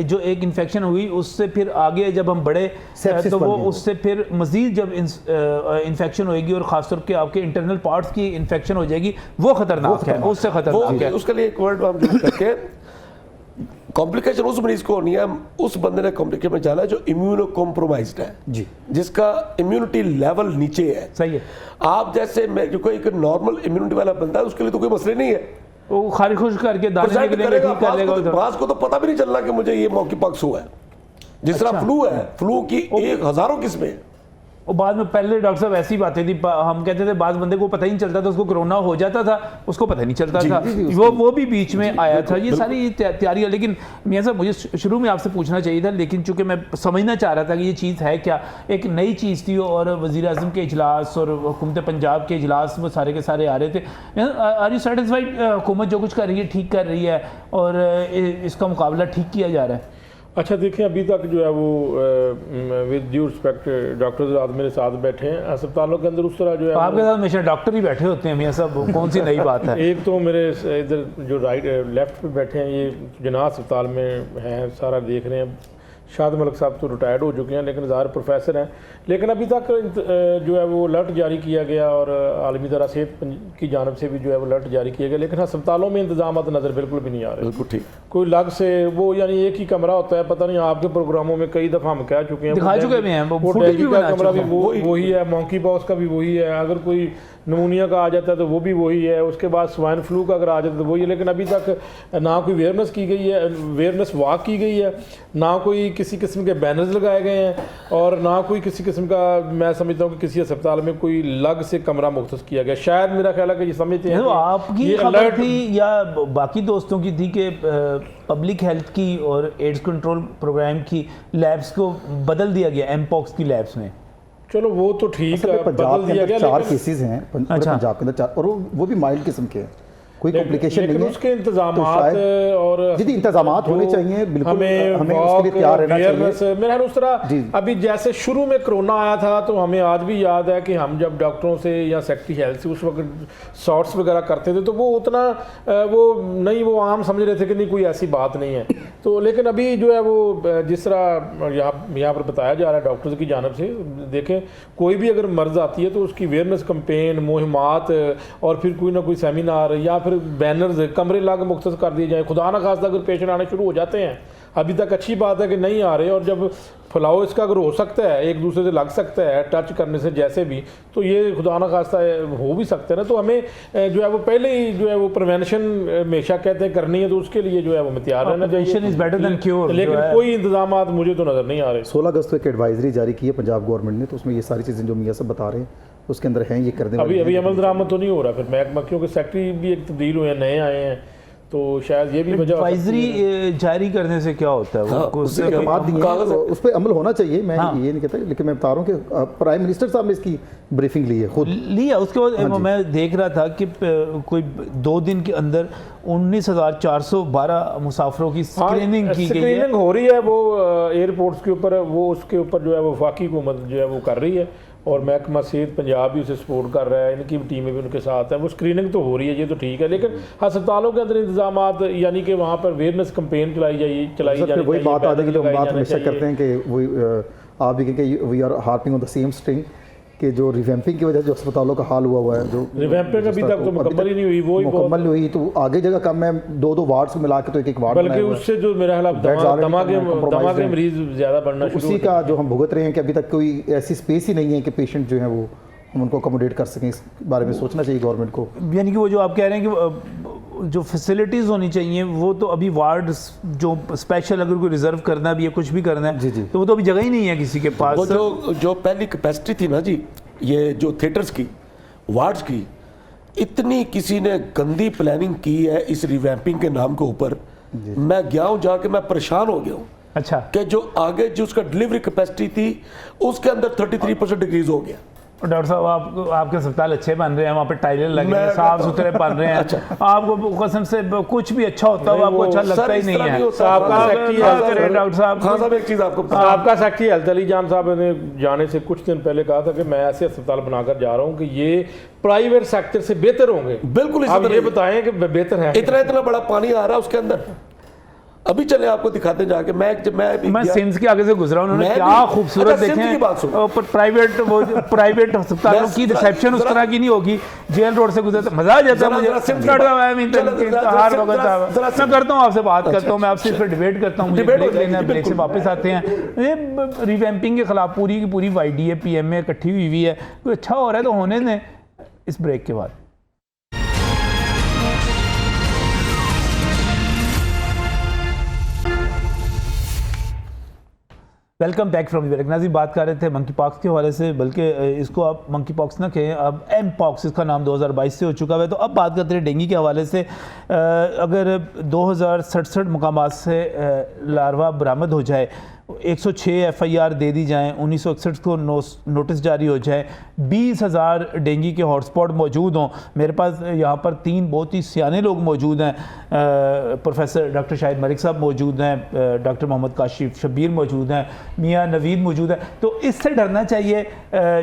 जो एक इन्फेक्शन हुई उससे फिर आगे जब हम बढ़े तो वो उससे फिर मजीद जब इन्फेक्शन होएगी और खासतौर पे आपके इंटरनल पार्ट्स की इन्फेक्शन हो जाएगी, वो खतरनाक है, उससे खतरनाक है। उसके लिए एक वर्ड हम यूज करते हैं, कॉम्प्लिकेशन उस मरीज को नहीं है, उस बंदे ने कॉम्प्लिकेशन में जाना है जो इम्यूनो कॉम्प्रोमाइज्ड है जी, जिसका इम्यूनिटी लेवल नीचे है। सही है। आप जैसे जो कोई एक नॉर्मल इम्यूनिटी वाला बंदा है उसके लिए तो कोई मसले नहीं है, वो खारी खुश करके दाने निकलेंगे, ठीक कर लेगा। बास को तो पता भी नहीं चलना कि मुझे ये मौकी पक्स हुआ है, जिस तरह फ्लू है, फ्लू की 1000 किस्में हैं। और बाद में पहले डॉक्टर साहब ऐसी बातें थी, हम कहते थे बाद बंदे को पता ही नहीं चलता था, उसको कोरोना हो जाता था, उसको पता ही नहीं चलता था, वो भी बीच में आया था। ये सारी तैयारी है। लेकिन मियां साहब, मुझे शुरू में आपसे पूछना चाहिए था, लेकिन चूंकि मैं समझना चाह रहा था कि ये चीज़ है क्या, एक नई चीज़ थी और वज़ीर आज़म के इजलास और हुकूमत पंजाब के इजलास वो सारे के सारे आ रहे थे। आर यू सेटिस्फाइड हुकूमत जो कुछ कर रही है ठीक कर रही है और इसका मुकाबला ठीक किया जा रहा है? अच्छा देखिए, अभी तक जो है वो विद ड्यू रिस्पेक्ट डॉक्टर्स आज मेरे साथ बैठे हैं अस्पतालों के अंदर, उस तरह जो है आपके साथ हमेशा डॉक्टर ही बैठे होते हैं मियां साहब, कौन सी नई बात है? एक तो मेरे इधर जो राइट लेफ्ट पे बैठे हैं, ये जनाह अस्पताल में हैं, सारा देख रहे हैं। शाद मलिक साहब तो रिटायर्ड हो चुके हैं, लेकिन ज़ाहिर प्रोफेसर हैं। लेकिन अभी तक जो है वो अलर्ट जारी किया गया और आलमी इदारा सेहत की जानब से भी जो है वो अलर्ट जारी किया गया, लेकिन अस्पतालों में इंतजाम नज़र बिल्कुल भी नहीं आ रहे। बिल्कुल ठीक, कोई लग से वो यानी एक ही कमरा होता है, पता नहीं आपके प्रोग्रामों में कई दफ़ा हम कह चुके हैं, दिखा चुके भी हैं, वो डेंगू का कमरा भी वही है, मॉन्की पॉक्स का भी वही है, अगर कोई नमूनिया का आ जाता है तो वो भी वही है, उसके बाद स्वाइन फ्लू का अगर आ जाता है तो वही है। लेकिन अभी तक ना कोई अवेयरनेस की गई है, अवेयरनेस वॉक की गई है, ना कोई किसी किस्म के बैनर्स लगाए गए हैं, और ना कोई किसी किस्म का, मैं समझता हूँ कि किसी अस्पताल में कोई लग से कमरा मुख्तस किया गया। शायद मेरा ख्याल है कि ये समझते हैं, आपकी खबर थी या बाकी दोस्तों की थी कि पब्लिक हेल्थ की और एड्स कंट्रोल प्रोग्राम की लैब्स को बदल दिया गया एमपॉक्स की लैब्स में? चलो वो तो ठीक है, पंजाब के अंदर 4 केसेस हैं, पंजाब के अंदर 4, और वो भी माइल्ड किस्म के हैं, कोई कॉम्प्लिकेशन नहीं है। उसके इंतजामात और जी इंतजामात होने चाहिए, बिल्कुल हमें उसके लिए तैयार रहना चाहिए। मेरा उस तरह अभी जैसे शुरू में कोरोना आया था तो हमें आज भी याद है कि हम जब डॉक्टरों से या सेक्रेटरी हेल्थ से उस वक्त शॉट्स वगैरह करते थे तो वो उतना वो नहीं, वो आम समझ रहे थे कि नहीं कोई ऐसी बात नहीं है। तो लेकिन अभी जो है वो जिस तरह यहाँ पर बताया जा रहा है डॉक्टर्स की जानब से, देखें कोई भी अगर मर्ज आती है तो उसकी अवेयरनेस कैंपेन, मुहिमात और फिर कोई ना कोई सेमिनार या फिर बैनर्स, कमरे लाग मुख्तस कर दिए जाए। खुदा ना खास्ता अगर पेशेंट आने शुरू हो जाते हैं, अभी तक अच्छी बात है कि नहीं आ रहे, और जब फैलाव इसका अगर हो सकता है, एक दूसरे से लग सकता है टच करने से जैसे भी, तो ये खुदा ना खास्ता हो भी सकते हैं ना। तो हमें जो है वो पहले ही जो है वो प्रिवेंशन हमेशा कहते हैं करनी है, तो उसके लिए जो है वो तैयार रहना चाहिए। लेकिन कोई इंतजाम मुझे तो नज़र नहीं आ रहे। 16 अगस्त को एक एडवाइजरी जारी की है पंजाब गवर्नमेंट ने, तो उसमें ये सारी चीज़ें जो मियां साहब बता रहे हैं उसके अंदर हैं, ये कर दें। अभी अमल दरामद तो नहीं हो रहा, फिर महकमा क्योंकि सेक्रेटरी भी एक तब्दील हुए हैं, नए आए हैं, तो शायद ये भी वजह। एडवाइजरी जारी करने से क्या होता है? उस पर अमल होना चाहिए, मैं ये नहीं कहता, लेकिन मैं बता रहा हूँ कि प्राइम मिनिस्टर साहब ने इसकी ब्रीफिंग ली है, खुद लिया। उसके बाद मैं देख रहा था कि कोई 2 दिन के अंदर 19,412 मुसाफिरों की स्क्रीनिंग की गई है। हो रही है वो एयरपोर्ट्स के ऊपर, वो उसके ऊपर जो है वो वफाकी हुकूमत जो है वो कर रही है, और महकमा सेहत पंजाब भी उसे सपोर्ट कर रहा है, इनकी टीमें भी उनके साथ हैं, वो स्क्रीनिंग तो हो रही है, ये तो ठीक है, लेकिन अस्पतालों के अंदर इंतजाम यानी कि वहाँ पर अवेयरनेस कैंपेन चलाई जानी वही बात आ जाएगी जो हम बात हमेशा चाहिए। करते हैं कि वही आप भी कहें कि we are harping on the same string कि जो रिवैम्पिंग की वजह से जो अस्पतालों का हाल हुआ है, जो रिवैम्पिंग अभी तक तो मुकम्मल ही नहीं हुई, वो ही मुकम्मल नहीं हुई, तो आगे जगह कम है, 2-2 वार्ड्स को मिला के तो एक वार्ड बल्कि बनाया हुआ है। उससे जो मेरा ख्याल Beds already दमा compromised के हैं। मरीज ज़्यादा बढ़ना तो शुरू उसी हो का जो हम भुगत रहे हैं कि अभी तक कोई ऐसी स्पेस ही नहीं है कि पेशेंट जो है वो हम उनको अकोमोडेट कर सकें। इस बारे में सोचना चाहिए गवर्नमेंट को। यानी कि वो जो आप कह रहे हैं कि जो फैसिलिटीज़ होनी चाहिए वो तो अभी वार्ड जो स्पेशल अगर कोई रिजर्व करना भी है, कुछ भी करना है, जी, जी। तो वो तो अभी जगह ही नहीं है किसी के पास। वो जो पहली कैपेसिटी थी ना जी, ये जो थिएटर्स की, वार्ड्स की, इतनी किसी ने गंदी प्लानिंग की है इस रिवैम्पिंग के नाम के ऊपर। मैं गया हूँ जाके, मैं परेशान हो गया हूँ अच्छा, कि जो आगे जो उसका डिलीवरी कैपेसिटी थी उसके अंदर 33% डिक्रीज हो गया। और डॉक्टर साहब आपके अस्पताल अच्छे बन रहे हैं, वहाँ पे टाइलें लगे हैं, साफ सुथरे बन रहे हैं, आपको कसम से कुछ भी अच्छा होता है आपको अच्छा लगता ही नहीं है। आपका सेक्रेटरी डॉक्टर साहब खान साहब एक चीज़ आपको आपका सेक्रेटरी हेल्थ अली जान साहब ने जाने से कुछ दिन पहले कहा था कि मैं ऐसे अस्पताल बनाकर जा रहा हूँ कि ये प्राइवेट सेक्टर से बेहतर होंगे। बिल्कुल इसी आप तरह ये बताएं कि बेहतर है। इतना बड़ा पानी आ रहा है उसके अंदर। अभी चले आपको दिखाते हैं जाके। मैं सिम्स के आगे से गुजरा, उन्होंने मैं क्या भी- खूबसूरत अच्छा, सिम्स की बात सुनो। देखे। प्राइवेट अस्पतालों की रिसेप्शन उस तरह की नहीं होगी। जेल रोड से गुजरते मजा आ जाता है मुझे। मैं करता हूँ आपसे बात करता हूँ, मैं आपसे इस पर डिबेट करता हूँ, मुझे ब्रेक लेना है, ब्रेक से वापस आते हैं। ये रिवैम्पिंग के खिलाफ पूरी की पूरी YDA PMA इकट्ठी हुई है, कोई अच्छा हो रहा है तो होने दें इस ब्रेक के बाद। Welcome back from break. नाज़रीन, बात कर रहे थे मंकी पॉक्स के हवाले से, बल्कि इसको आप मंकी पॉक्स ना कहें, अब एम पॉक्स इसका नाम 2022 से हो चुका है। तो अब बात करते हैं डेंगू के हवाले से। अगर 2067 मकामात से लार्वा बरामद हो जाए, 106 FIR दे दी जाएँ, 1961 को नोटिस जारी हो जाए, 20,000 डेंगू के हॉटस्पॉट मौजूद हों। मेरे पास यहाँ पर 3 बहुत ही सियाने लोग मौजूद हैं, प्रोफेसर डॉक्टर शाहिद मलिक साहब मौजूद हैं, डॉक्टर मोहम्मद काशिफ शब्बीर मौजूद हैं, मियाँ नवीद मौजूद है। तो इससे डरना चाहिए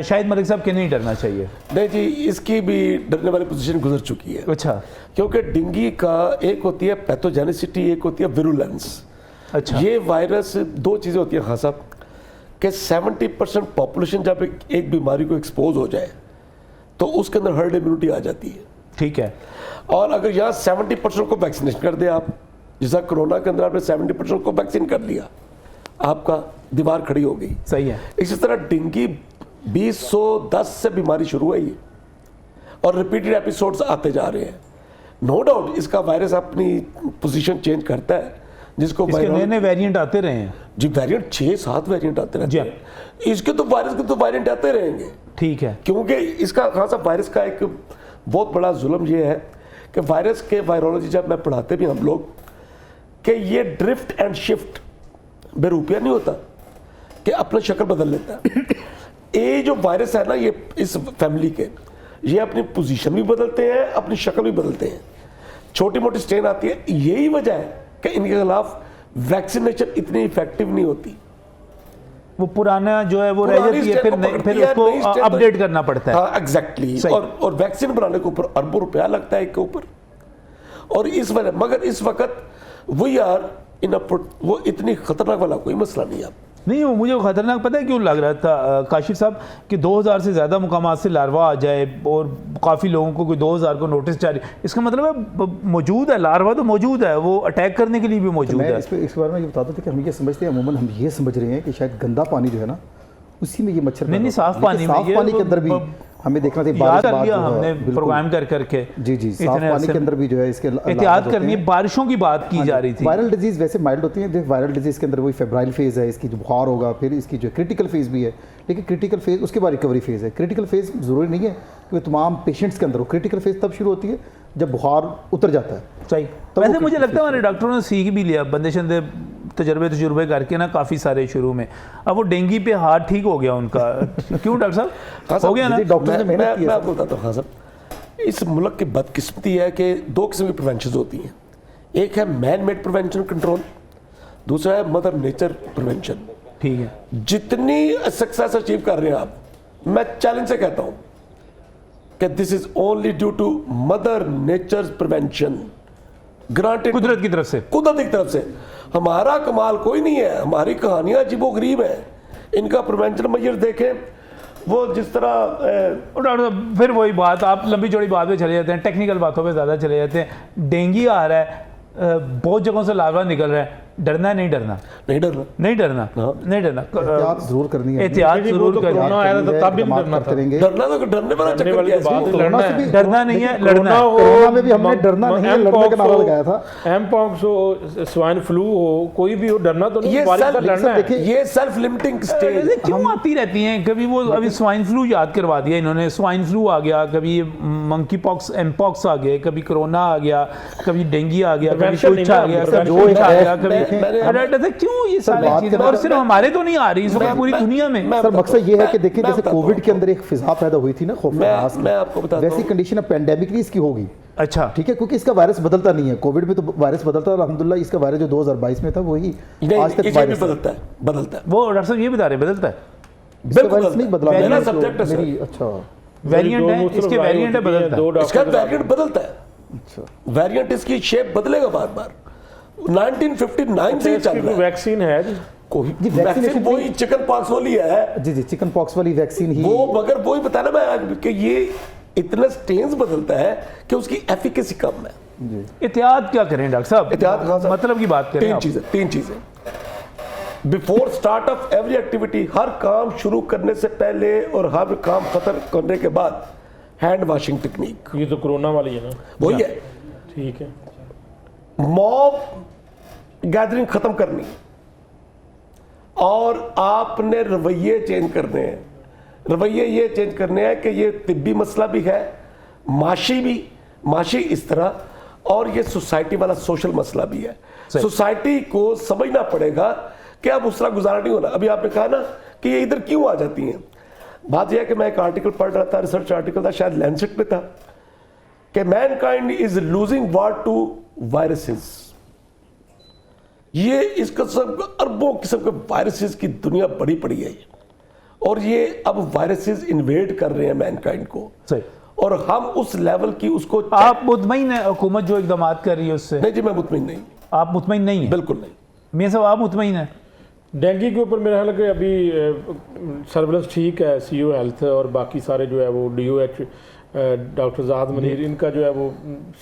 शाहिद मलिक साहब कि नहीं डरना चाहिए? नहीं जी, इसकी भी डरने वाली पोजीशन गुजर चुकी है। अच्छा, क्योंकि डेंगू का एक होती है पैथोजेनिसिटी, एक होती है विरुलेंस। अच्छा, ये वायरस 2 चीज़ें होती हैं खान साहब कि 70% पॉपुलेशन जब एक बीमारी को एक्सपोज हो जाए तो उसके अंदर हर्ड इम्यूनिटी आ जाती है। ठीक है। और अगर यहाँ 70% को वैक्सीनेशन कर दे आप, जैसा कोरोना के अंदर आपने 70% को वैक्सीन कर लिया, आपका दीवार खड़ी हो गई। सही है। इसी तरह डेंगू 2010 से बीमारी शुरू हुई है और रिपीटेड एपिसोड्स आते जा रहे हैं। नो डाउट इसका वायरस अपनी पोजीशन चेंज करता है, जिसको इसके नए नए वेरिएंट आते रहे हैं जी, वेरिएंट 6-7 वेरिएंट आते रहते जी। हैं। इसके तो वायरस के तो वेरिएंट आते रहेंगे, ठीक है। क्योंकि इसका खासा वायरस का एक बहुत बड़ा जुल्म ये है कि वायरस के वायरोलॉजी जब मैं पढ़ाते भी हम लोग कि ये ड्रिफ्ट एंड शिफ्ट बेरूपिया नहीं होता कि अपना शक्ल बदल लेता है। ये जो वायरस है ना, ये इस फैमिली के, ये अपनी पोजीशन भी बदलते हैं, अपनी शक्ल भी बदलते हैं, छोटी मोटी स्ट्रेन आती है। यही वजह है कि इनके खिलाफ वैक्सीनेशन इतनी इफेक्टिव नहीं होती। वो पुराना जो है वो रह जाती है, फिर उसको अपडेट करना पड़ता है। हाँ, एग्जैक्टली। और वैक्सीन बनाने के ऊपर अरबों रुपया लगता है के ऊपर। और इस वजह, मगर इस वक्त वी आर इन वो इतनी खतरनाक वाला कोई मसला नहीं है। नहीं, वो मुझे खतरनाक पता है क्यों लग रहा था काशिफ साहब कि 2000 से ज़्यादा मुकामात से लार्वा आ जाए और काफ़ी लोगों को कोई 2000 को नोटिस जारी, इसका मतलब है मौजूद है, लार्वा तो मौजूद है, वो अटैक करने के लिए भी मौजूद है। इस बारे में ये बताता था कि हम ये समझते हैं, अमूमन हम ये समझ रहे हैं कि शायद गंदा पानी जो है ना उसी में ये मच्छर नहीं, साफ पानी के अंदर भी हमें देखना चाहिए। याद कर लिया हमने प्रोग्राम कर करके। जी, साफ पानी के अंदर भी जो है इसके एहतियात करनी है। बारिशों की बात की जा रही थी। वायरल डिजीज वैसे माइल्ड होती है, वायरल डिजीज के अंदर वही फेब्राइल फेज है, इसकी जो बुखार होगा, फिर इसकी जो क्रिटिकल फेज भी है, लेकिन क्रिटिकल फेज उसके बाद रिकवरी फेज है। क्रिटिकल फेज जरूरी नहीं है कि तमाम पेशेंट्स के अंदर हो, क्रिटिकल फेज तब शुरू होती है जब बुखार उतर जाता है। सही। वैसे मुझे लगता है हमारे डॉक्टरों ने सीख भी लिया, बंदे शंदे तजुर्बे करके ना काफ़ी सारे शुरू में। अब वो डेंगू पे हाथ ठीक हो गया उनका। क्यों डॉक्टर साहब, हो गया ना? डॉक्टर ने मेहनत की है। मैं आपको बताता हूँ खान साहब, इस मुल्क की बदकिस्मती है कि 2 किस्म की प्रिवेंशन होती हैं। एक है मैन मेड प्रिवेंशन कंट्रोल, दूसरा है मदर नेचर प्रिवेंशन। ठीक है। जितनी सक्सेस अचीव कर रहे हैं आप मैं चैलेंज से कहता हूं कि this is only due to mother nature's prevention, granted कुदरत की तरफ से। कुदरत की तरफ से। हमारा कमाल कोई नहीं है, हमारी कहानियां अजीबोगरीब है। इनका प्रिवेंशन मेजर देखें, वो जिस तरह डॉक्टर साहब फिर वही बात, आप लंबी चौड़ी बात पे चले जाते हैं, टेक्निकल बातों पे ज़्यादा चले जाते हैं। डेंगू आ रहा है, बहुत जगहों से लार्वा निकल रहा है, डरना है नहीं डरना? नहीं डरना, नहीं डरना, नहीं डरना। एहतियात जरूर करनी है, एहतियात वो जरूर तो करनी कोरोना है। आया था तो तब भी नहीं इकदामात डरना करते था। रहेंगे। डरना तो डरने वाला डरने चक्कर वाली कैसे बात हो? है, लड़ना है। डरना नहीं है, लड़ना है। कोरोना में भी हमने डरना नहीं है, लड़ने का नारा लगाया था। एमपॉक्स हो, स्वाइन फ्लू हो, कोई भी हो, डरना तो नहीं, ये वायरस का self- लड़ना है। देखिए, ये सेल्फ लिमिटिंग स्टेज। अरे क्यों आती रहती हैं? कभी वो अभी स्वाइन फ्लू याद करवा दिया इन्होंने, स्वाइन फ्लू आ गया, कभी मंकी पॉक्स एमपॉक्स आ गए, कभी कोरोना आ गया, कभी डेंगू आ गया, कभी Prevention कुछ नहीं आ ना, गया, prevention कभी कुछ आ है। गया, कभी अरे डरते क्यों ये सारी बात चीजें? कर- और सिर्फ हमारे तो नहीं आ रही, इसमें पूरी दुनिया में। मैं सर बताता मकसद ये हूं, है कि देखिए मैं जैसे बताता कोविड हूं। के अंदर एक फिजा पैदा हुई थी ना, खौफ मैं आपको बताता वैसी हूं। कंडीशन अब पेंडेमिक नहीं इसकी होगी, अच्छा, ठीक है, क्योंकि इसका वायरस बदलता नहीं है। कोविड में तो वायरस बदलता है, अल्हम्दुलिल्लाह इसका वायरस जो 2022 में था वही नहीं, आज तक इसे भी वायरस है। बदलता है, बदलता है। वो डॉक्टर साहब ये बता रहे बदलता है, इसका बिल्कुल वायरस नहीं बदला, मेरा मैंने तो सब्जेक्ट है सर। मेरी अच्छा वेरिएंट है, इसके वेरिएंट है, बदलता है। इसका वेरिएंट बदलता है, अच्छा वेरिएंट इसकी शेप बदलेगा बार बार। 1959 से ही चल रहा है। वैक्सीन है जी। कोई जी, वैक्सीन vaccination वही चिकन पॉक्स वाली है जी चिकन पॉक्स वाली वैक्सीन ही वो, मगर वही बताना मैं कि ये इतना स्टेन्स बदलता है कि उसकी एफिकेसी कम है। एहतियात क्या करें डॉक्टर साहब? एहतियात कहाँ साहब? मतलब की बात करें आप। तीन चीजें before start of every activity, हर काम शुरू करने से पहले और हर काम खत्म करने के बाद हैंड वॉशिंग टेक्निक, ये तो कोरोना वाली है ना। वही है। ठीक है। मॉब गैदरिंग खत्म करनी और आपने रवैये चेंज करने हैं। रवैये ये चेंज करने हैं कि ये तिब्बी मसला भी है, माशी इस तरह, और ये सोसाइटी वाला सोशल मसला भी है। सोसाइटी को समझना पड़ेगा कि अब उस तरह गुजारा नहीं होना। अभी आपने कहा ना कि ये इधर क्यों आ जाती हैं। बात यह है कि मैं एक आर्टिकल पढ़ रहा था, रिसर्च आर्टिकल था, शायद लैंसेट में था, कि mankind is losing war to viruses. ये इस किस्म अरबों किस्म के वायरसेस की दुनिया बड़ी पड़ी है, और ये अब वायरसेस इन्वेड कर रहे हैं मैनकाइंड को, सही। और हम उस लेवल की उसको आप मुतमईन है हुकूमत जो इकदाम कर रही है उससे? नहीं जी, मैं मुतमिन नहीं, आप मुतमईन नहीं है? बिल्कुल नहीं। मियां साहब आप मुतमईन है? डेंगू के ऊपर मेरा ख्याल है कि अभी सर्विलेंस ठीक है, सीओ हेल्थ और बाकी सारे जो है वो DOH डॉक्टर ज़ाहद मनीर इनका जो है वो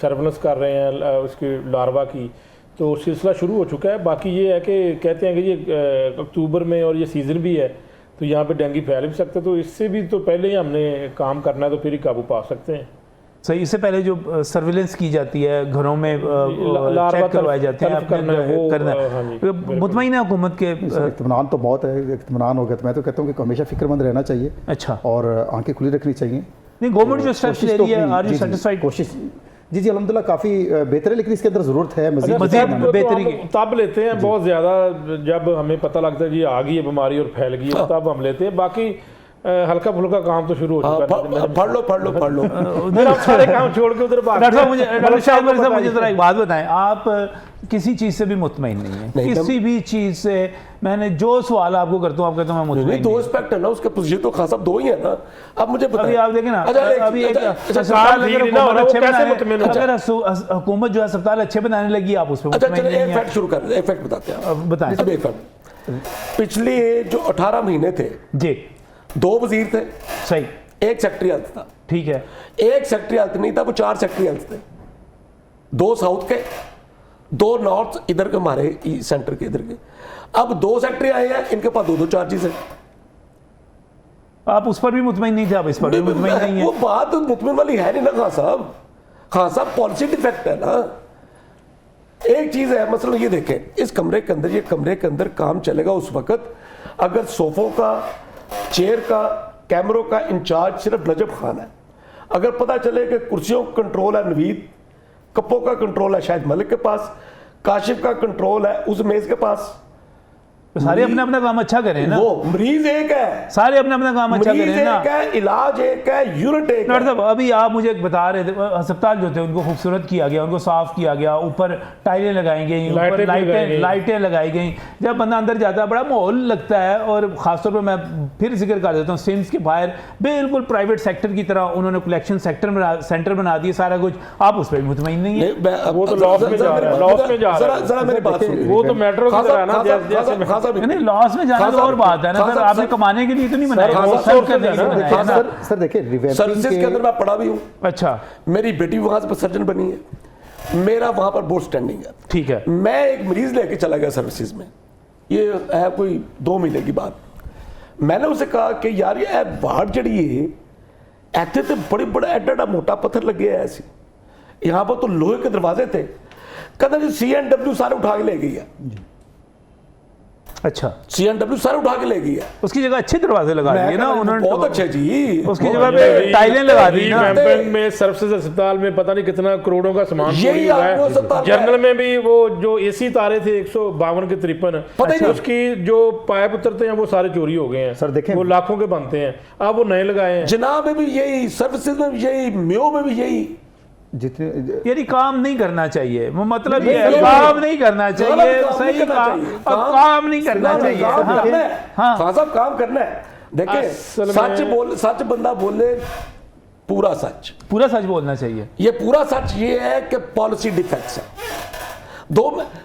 सर्विलेंस कर रहे हैं उसकी लार्वा की, तो सिलसिला शुरू हो चुका है। बाकी ये है कि कहते हैं कि ये अक्टूबर में और ये सीज़न भी है तो यहाँ पे डेंगू फैल भी सकता है, तो इससे भी तो पहले ही हमने काम करना है, तो फिर ही काबू पा सकते हैं। सही, इससे पहले जो सर्विलेंस की जाती है घरों में, चेक करवाए जाते हैं, करना मुतमईन है हुकूमत के? इत्मीनान तो बहुत है, इत्मीनान हो गया तो मैं तो कहता हूँ कि हमेशा फिक्रमंद रहना चाहिए। अच्छा। और आंखें खुली रखनी चाहिए। नहीं, गवर्नमेंट जो स्टेप्स ले रही है, आर यू सेटिस्फाइड? कोशिश जी अल्हम्दुलिल्लाह काफ़ी बेहतर है, लेकिन इसके अंदर ज़रूरत है मज़ीद मज़ीद बेहतरी की। तब लेते हैं बहुत ज़्यादा जब हमें पता लगता है कि आ गई है बीमारी और फैल गई है, तब हम लेते हैं। बाकी हल्का फुल्का काम तो शुरू हो चुका है। पढ़ लो फिर आप सारे काम छोड़ के उधर भाग डॉक्टर साहब मुझे ज़रा एक बात बताएं, आप किसी चीज़ से भी मुतमईन नहीं है? नहीं, किसी भी चीज़ से मैंने जो सवाल आपको करता हूँ आप कहते हो मैं मुतमईन दो नहीं। एस्पेक्ट है ना उसके, पोजीशन तो खासा दो ही है ना। अब मुझे पता अभी है। आप देखें ना, अच्छा, अभी एक अच्छा, अस्पताल ठीक अगर नहीं ना हो रहा, हुकूमत वो अच्छे कैसे बनाने- मुतमईन हो? अगर हुकूमत जो है अस्पताल अच्छे बनाने लगी, आप उस पर अच्छा मुतमईन चलिए नहीं एक है? फैक्ट शुरू कर रहे हैं, एक फैक्ट बताते हैं। अब बताएं। अब एक फैक्ट, पिछले जो 18 महीने थे, जी 2 वजीर थे, सही, 1 सेक्रेटरी हेल्थ था। ठीक है। 1 सेक्रेटरी हेल्थ नहीं था, वो 4 सेक्रेटरी हेल्थ थे, 2 साउथ के, 2 नॉर्थ इधर के, हमारे सेंटर के इधर के। अब 2 सेक्रेटरी आए हैं, इनके पास 2-2 चार्जेस हैं। आप उस पर भी मुतमईन नहीं थे, आप इस पर भी मुतमईन नहीं है? वो बात मुतमिन वाली है नहीं ना खान साहब। खान साहब पॉलिसी डिफेक्ट है ना। एक चीज है, मसलन ये देखें, इस कमरे के अंदर, ये कमरे के अंदर काम चलेगा उस वक्त अगर सोफों का, चेयर का, कैमरों का इंचार्ज सिर्फ नजब खान है। अगर पता चले कि कुर्सियों का कंट्रोल है नवीद, कप्पों का कंट्रोल है शायद मलिक के पास, काशिफ का कंट्रोल है उस मेज के पास, सारे अपना अपना काम अच्छा करें ना, वो मरीज एक है, सारे अपना अपना काम अच्छा मरीज करें ना। एक है, इलाज एक है, यूनिट एक है। डॉक्टर साहब अभी आप मुझे बता रहे थे अस्पताल जो थे उनको खूबसूरत किया गया, उनको साफ किया गया, ऊपर टाइलें लगाई गई, ऊपर लाइटें लगाई गई, जब बंदा अंदर जाता है बड़ा माहौल लगता है। और ख़ासतौर पर मैं फिर जिक्र कर देता हूँ, सिम्स के बाहर बिल्कुल प्राइवेट सेक्टर की तरह उन्होंने कलेक्शन सेंटर बना दिया, सारा कुछ। आप उस पर भी मुतमईन नहीं है? वो तो लॉस में जा रहा है, लॉस में जा रहा है। जरा मेरी बात सुनिए, वो तो मेट्रो की तरह है ना, जैसे नहीं, लॉस में जाना तो और बात है ना सर, आपने कमाने के लिए तो नहीं बनाया, सर्व करने के लिए बनाया ना। सर देखिए रिवैम्पिंग सर्विसेज के अंदर मैं पढ़ा भी हूँ। अच्छा, मेरी बेटी वहां से सर्जन बनी है, मेरा वहां पर बोर्ड स्टैंडिंग है। ठीक है। मैं एक मरीज लेके चला गया सर्विसेज में, ये है कोई 2 महीने की बात। मैंने उसे कहा कि यार ये वार्ड जड़ी है ऐसे तो बड़े बड़ा एडा मोटा पत्थर लगे है ऐसे, यहाँ पर तो लोहे के दरवाजे थे। कहता जी CNW सारे उठा के ले गई है। अच्छा, CNW सारे उठा के ले गई है। उसकी जगह अच्छे दरवाजे लगा दिए ना उन्होंने, बहुत अच्छे जी। उसकी जगह पे टाइलें लगा दी ना। रिवैम्पिंग में सर्विसेज अस्पताल में पता नहीं कितना करोड़ों का सामान यही चोरी हुआ आपको अस्पताल है। जनरल में भी वो जो AC तारे थे 152 के 53, पता ही नहीं। उसकी जो पाइप उतरते हैं वो सारे चोरी हो गए हैं सर देखें, वो लाखों के बनते हैं, अब वो नए लगाए हैं। जनाब में भी यही, सर्विसेज में भी यही, म्यो में भी यही। जितने यानी काम नहीं करना चाहिए, वो मतलब ये है नहीं, काम नहीं करना चाहिए, काम सही नहीं करना काम, चाहिए। अब काम नहीं करना चाहिए। काम हाँ, करना है। हाँ। खान साहब काम करना है। देखिए असल सच बंदा बोले, पूरा सच। पूरा सच बोलना चाहिए। ये पूरा सच ये है कि पॉलिसी डिफेक्ट्स है।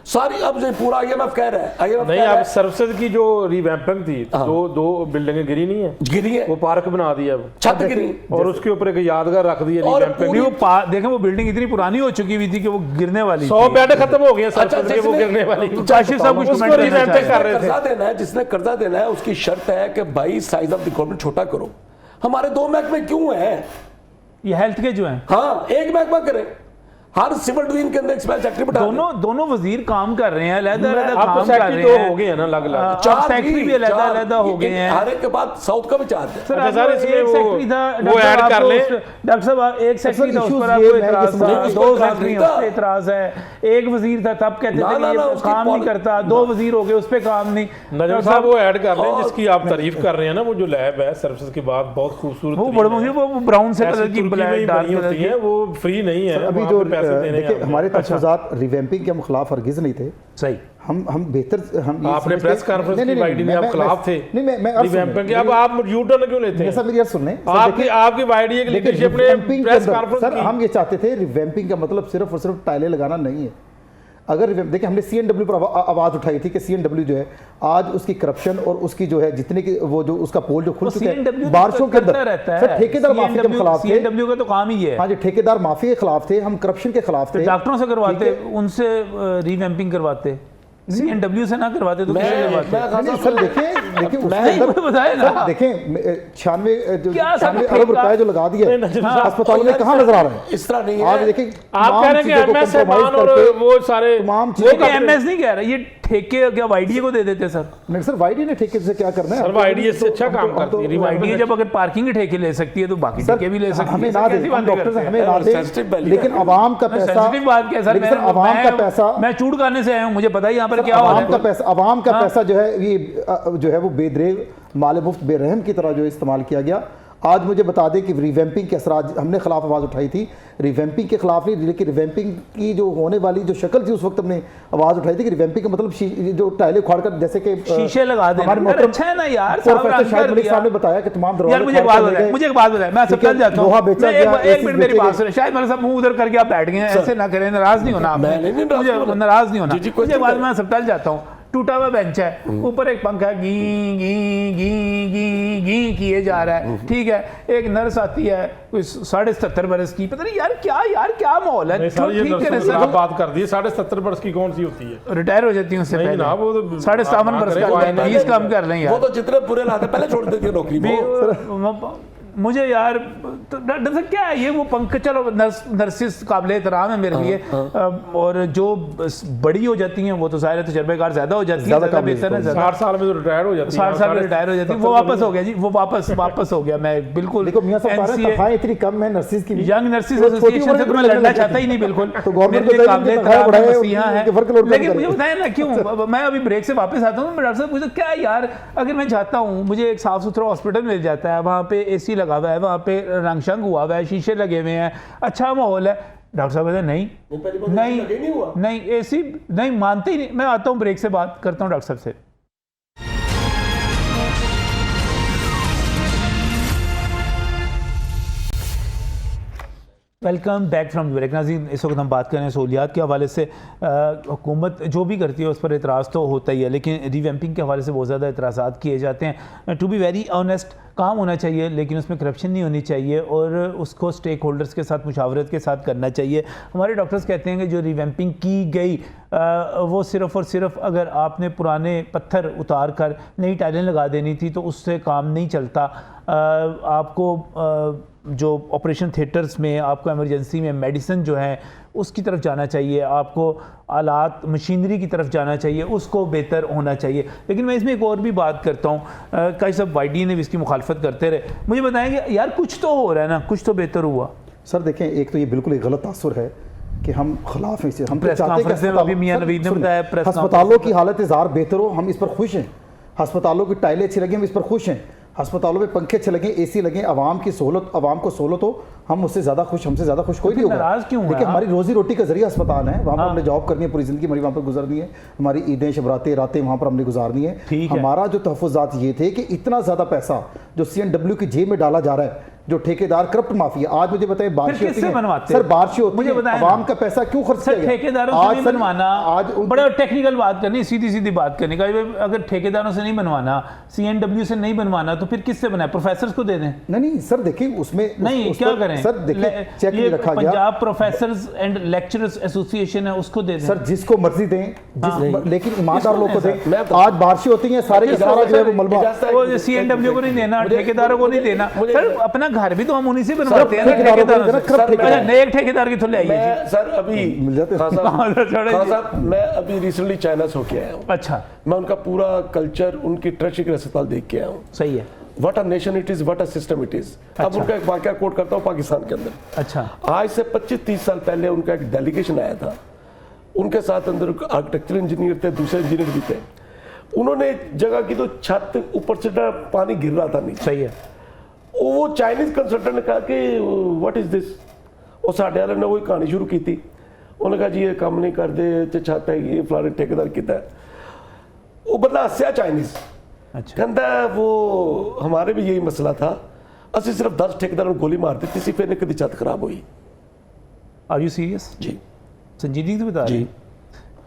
सारी अब जो पूरा IMF कह रहा है, IMF नहीं, कह रहा अब है, सर्विसेज की जो रिवैम्पिंग थी, दो बिल्डिंगें गिरी नहीं है, गिरी है, वो पार्क बना दिया अब, छत गिरी। और उसके ऊपर एक यादगार रख दिया और रिवैम्पिंग। नहीं, वो देखें वो बिल्डिंग इतनी पुरानी हो चुकी हुई थी कि वो गिरने वाली 100 थी। बेड खत्म हो गए सर्विसेज के, वो जिसने- गिरने वाली। काशिफ साहब कुछ उसको कमेंट करना रिवैम्पिंग चाहेंगे? कर रहे थे। कर्जा देना है, जिसने कर्जा देना है उसकी शर्त है कि भाई साइज ऑफ द गवर्नमेंट छोटा करो। हमारे 2 महकमे क्यों है? ये हेल्थ के जो हैं, हाँ, एक महकमा करे, हर सिविल डिवीजन के अंदर एक्सपेंस सेक्रेटरी बिठा दें। दोनों वजीर काम कर रहे हैं, अलग-अलग अब काम तो कर सेक्रेटरी रहे तो हैं। हो गए हैं ना अलग-अलग। चार सेक्रेटरी भी अलग-अलग हो गए हैं। हर एक के बाद साउथ का भी चार्ज है। सर, अच्छा, आपको सर, इसमें एक वो- सेक्रेटरी था, वो डॉक्टर ऐड साहब कर आपको लें। डॉक्टर साहब एक सेक्रेटरी था, उस issues पर ये आपको है कि एतराज था, नहीं, 2 उसको सेक्रेटरी एतराज उस पर एतराज है, एक वजीर था तब कहते थे ना, कि ये उसकी काम नहीं करता, 2 वजीर हो गए उस पर काम नहीं। नजम साहब वो ऐड कर लें जिसकी आप तारीफ कर रहे हैं ना, वो जो लैब है सर्विसेज के बाद बहुत खूबसूरत, वो बड़े मुझे वो ब्राउन से कलर की ब्लैक डार्क बनी होती है, वो फ्री नहीं है। अभी वहाँ जो पे पैसे देने देखिए हैं हमारे तहफ़्फ़ुज़ात रिवैम्पिंग के हम खिलाफ हरगिज़ नहीं थे। सही। हम बेहतर हम ये आपने समझते- प्रेस कॉन्फ्रेंस नहीं, की नहीं, वाईडी में मैं- आप खिलाफ थे नहीं मैं आप रिवैम्पिंग के, सुनिए। अब आप यू टर्न क्यों लेते जैसा हैं? मेरी यार सुनने आपकी वाईडी की लीडरशिप ने प्रेस कॉन्फ्रेंस सर की। हम ये चाहते थे रिवैम्पिंग का मतलब सिर्फ और सिर्फ टाइलें लगाना नहीं है। अगर देखिए हमने CNW पर आवाज़ उठाई थी कि CNW जो है आज उसकी करप्शन और उसकी जो है जितने की वो जो उसका पोल जो खुल चुका है बारिशों के अंदर रहता है, सर ठेकेदार माफी के खिलाफ थे। CNW का तो काम ही है। हाँ जी, ठेकेदार माफी के खिलाफ थे, हम करप्शन के खिलाफ थे। डॉक्टरों से करवाते, उनसे रिवैम्पिंग करवाते, CNW से ना करवाते तो किससे करवाते? नहीं, सर देखिए उसके नहीं, अंदर बताए ना। सर देखें 96 सब अरब रुपए जो लगा दिए नहीं, नहीं, हाँ, अस्पतालों में कहाँ नजर आ रहे हैं? इस तरह नहीं आज है। देखिए आप कह रहे हैं कि MS से मान और वो सारे तमाम वो चीजें क्या MS नहीं कह रहा, ये ठेके क्या वाईडीए को दे देते सर? नहीं सर वाईडी ने ठेके से क्या करना है? सर वाईडी से अच्छा काम करती है। वाईडीए जब अगर पार्किंग के ठेके ले सकती है तो बाकी ठेके भी ले सकती है। हमें ना दे, कैसी हम बातें डॉक्टर करते से हैं? हमें ना दे, सेंसिटिव वैल्यू लेकिन अवाम का पैसा सेंसिटिव बात क्या है सर? लेकिन सर अवाम का पैसा मैं चूड़ करने से आया हूँ, मुझे पता है यहाँ पर क्या हो रहा अवाम का है। पैसा अवाम का पैसा जो है ये जो है वो बेदरेग माल मुफ्त बेरहम की तरह जो इस्तेमाल किया गया। आज मुझे बता दें कि रिवैम्पिंग के असरात हमने खिलाफ आवाज़ उठाई थी, रिवैम्पिंग के खिलाफ नहीं, लेकिन रिवैम्पिंग की जो होने वाली जो शक्ल थी उस वक्त हमने आवाज़ उठाई थी कि रिवैम्पिंग का मतलब जो टाइलें उखाड़कर जैसे कि शीशे लगा देना। हमारे यार मोहतरम अच्छा है ना यार, प्रोफेसर शाहिद मलिक साहब ने बताया कि तमाम यार मुझे एक बात बताए, मैं सब चल जाता लोहा हूँ। बेचा मैं गया, एक मिनट मेरी बात सुने, शायद मेरे साहब मुंह उधर करके आप बैठ गए हैं, ऐसे ना करें, नाराज नहीं होना आपने, नहीं, नहीं, मुझे नाराज नहीं होना। जी, कोई मुझे बाद नहीं। मैं सब चल जाता हूँ, टूटा हुआ बेंच है, ऊपर एक पंखा गी गी गी गी गी किए जा रहा है, ठीक है। एक नर्स आती है कोई 77.5 बरस की, पता नहीं यार क्या माहौल है। नहीं सर, ये ठीक करें नर्सों की सर, आप बात कर दी, 77.5 वर्ष की कौन सी होती है? रिटायर हो जाती है उससे नहीं पहले। ना, वो तो 57.5 बरस का 20 कम कर लें वो यार। तो जितने बुरे लाते पहले छोड़ देती है नौकरी वो। मुझे यार तो डर से क्या है ये वो पंख, चलो नर्सिस काबिल एहतराम है मेरे लिए, और जो बड़ी हो जाती हैं वो तो सारे तजर्बेकार ज्यादा हो जाती है, ज्यादा बेहतर है, 60 साल में तो रिटायर हो जाती है। 60 साल में रिटायर हो जाती है, वो वापस हो गया जी, वो वापस हो गया। मैं बिल्कुल देखो मियां साहब तनख्वाहें इतनी कम है नर्सिस की, यंग नर्सिस एसोसिएशन से तो मैं लड़ना चाहता ही नहीं बिल्कुल, तो गवर्नमेंट मेरे लिए काबिल एहतराम है, मसीहा है, कि वर्कलोड कम लेकिन करे। मुझे बताया ना क्यों मैं अभी ब्रेक से वापस आता हूँ, डॉक्टर साहब मुझे क्या यार, अगर मैं जाता हूँ मुझे एक साफ सुथरा हॉस्पिटल मिल जाता है, वहाँ पे AC लगा हुआ है, वहाँ पे रंग शंग हुआ हुआ है, शीशे लगे हुए हैं, अच्छा माहौल है, डॉक्टर साहब कहते नहीं पहली बार नहीं लगे नहीं हुआ। नहीं ऐसी नहीं मानते ही नहीं। मैं आता हूँ ब्रेक से बात करता हूँ डॉक्टर साहब से। Welcome back from break. नाज़रीन, इस वक्त हम बात कर रहे हैं सहूलियात के हवाले से। हुकूमत जो भी करती है उस पर एतराज़ तो होता ही है, लेकिन रिवैम्पिंग के हवाले से बहुत ज़्यादा एतराज़ात किए जाते हैं। टू बी वेरी ऑनेस्ट, काम होना चाहिए लेकिन उसमें करप्शन नहीं होनी चाहिए और उसको स्टेक होल्डर्स के साथ मुशावरत के साथ करना चाहिए। हमारे डॉक्टर्स कहते हैं कि जो रिवैम्पिंग की गई वो सिर्फ़ और सिर्फ अगर आपने पुराने पत्थर उतार कर नई टाइलें लगा देनी थी तो उससे काम नहीं चलता। आपको जो ऑपरेशन थिएटर्स में, आपको इमरजेंसी में मेडिसिन जो है उसकी तरफ जाना चाहिए, आपको आलात मशीनरी की तरफ जाना चाहिए, उसको बेहतर होना चाहिए। लेकिन मैं इसमें एक और भी बात करता हूँ, कई सब वाईडी ने भी इसकी मुखालफत करते रहे। मुझे बताएंगे यार कुछ तो हो रहा है ना, कुछ तो बेहतर हुआ। सर देखें, एक तो ये बिल्कुल एक गलत तासुर है कि हम खिलाफ हैं इसे। हम प्रेस कॉन्फ्रेंस में अभी मियां नवीद ने बताया, प्रेस अस्पतालों की हालत इज़हार बेहतर हो, हम इस पर खुश हैं। अस्पतालों की टाइलें अच्छी लगी, हम इस पर खुश हैं। अस्पतालों में पंखे अच्छे लगे, एसी लगे, आवाम की सहूलत, आवाम को सहूलत हो, हम उससे ज़्यादा खुश, हमसे ज़्यादा खुश कोई नहीं होगा। नाराज़ क्यों देखिए, हमारी रोजी रोटी का जरिया अस्पताल है, वहाँ पर हमने जॉब करनी है, पूरी ज़िंदगी हमारी वहाँ पर गुजरनी है, हमारी ईदें, शबरातें, रातें वहाँ पर हमने गुजारनी है। हमारा जो तहफ़्फ़ुज़ात ये थे कि इतना ज़्यादा पैसा जो CNW की जेब में डाला जा रहा है, जो ठेकेदार करप्ट माफिया। आज मुझे बताइए, बारिशें होती हैं सर, बारिशें होती हैं, आवाम का पैसा क्यों खर्च किया गया? ठेकेदारों से नहीं बनवाना, आज बड़ा टेक्निकल बात करनी, सीधी सीधी बात करने का। अगर ठेकेदारों से नहीं बनवाना, CNW से एसोसिएशन से, फिर किससे बनाए? प्रोफेसर्स को दे दें। नहीं सर, देखिए उसमें नहीं, क्या करें सर, देखिए चेक नहीं रखा गया। Punjab professors and lecturers association है, उसको दे दें सर, जिसको मर्जी दें, लेकिन ईमानदार लोग को दें। आज बारिशें होती हैं, सारे सारा जो है वो मलबा CNW को नहीं देना, ठेकेदारों को नहीं देना। सर अपना घर भी तो हम उन्हीं से बनवाते हैं। एक ठेकेदार की थोड़ी आइए सर, अभी मिल जाते हैं। मैं अभी रिसेंटली चाइना से होके आया हूँ। अच्छा, मैं उनका पूरा कल्चर, उनकी ट्रेजिक अस्पताल देख के आया हूँ। सही है। What a nation it is, what a system it is. अब उनका एक वाकया कोट करता हूँ पाकिस्तान के अंदर। अच्छा, आज से 25-30 साल पहले उनका एक डेलीगेशन आया था, उनके साथ अंदर आर्किटेक्चर इंजीनियर थे, दूसरे इंजीनियर भी थे। उन्होंने जगह की तो छत ऊपर से पानी गिर रहा था नीचे। सही है। वो चाइनीज कंसल्टेंट ने कहा कि व्हाट इज दिस, और साढ़े वाले ने वही कहानी शुरू की थी। उन्होंने कहा जी ये काम नहीं कर दे, छत है ये फलाने ठेकेदार किया। वो बंदा हंसया चाइनीज। अच्छा, कहता वो हमारे भी यही मसला था, असि सिर्फ 10 ठेकेदारों गोली मार दी थी, सिर्फ कभी छत खराब हुई। Are you serious? जी, संजीदगी से बता रही।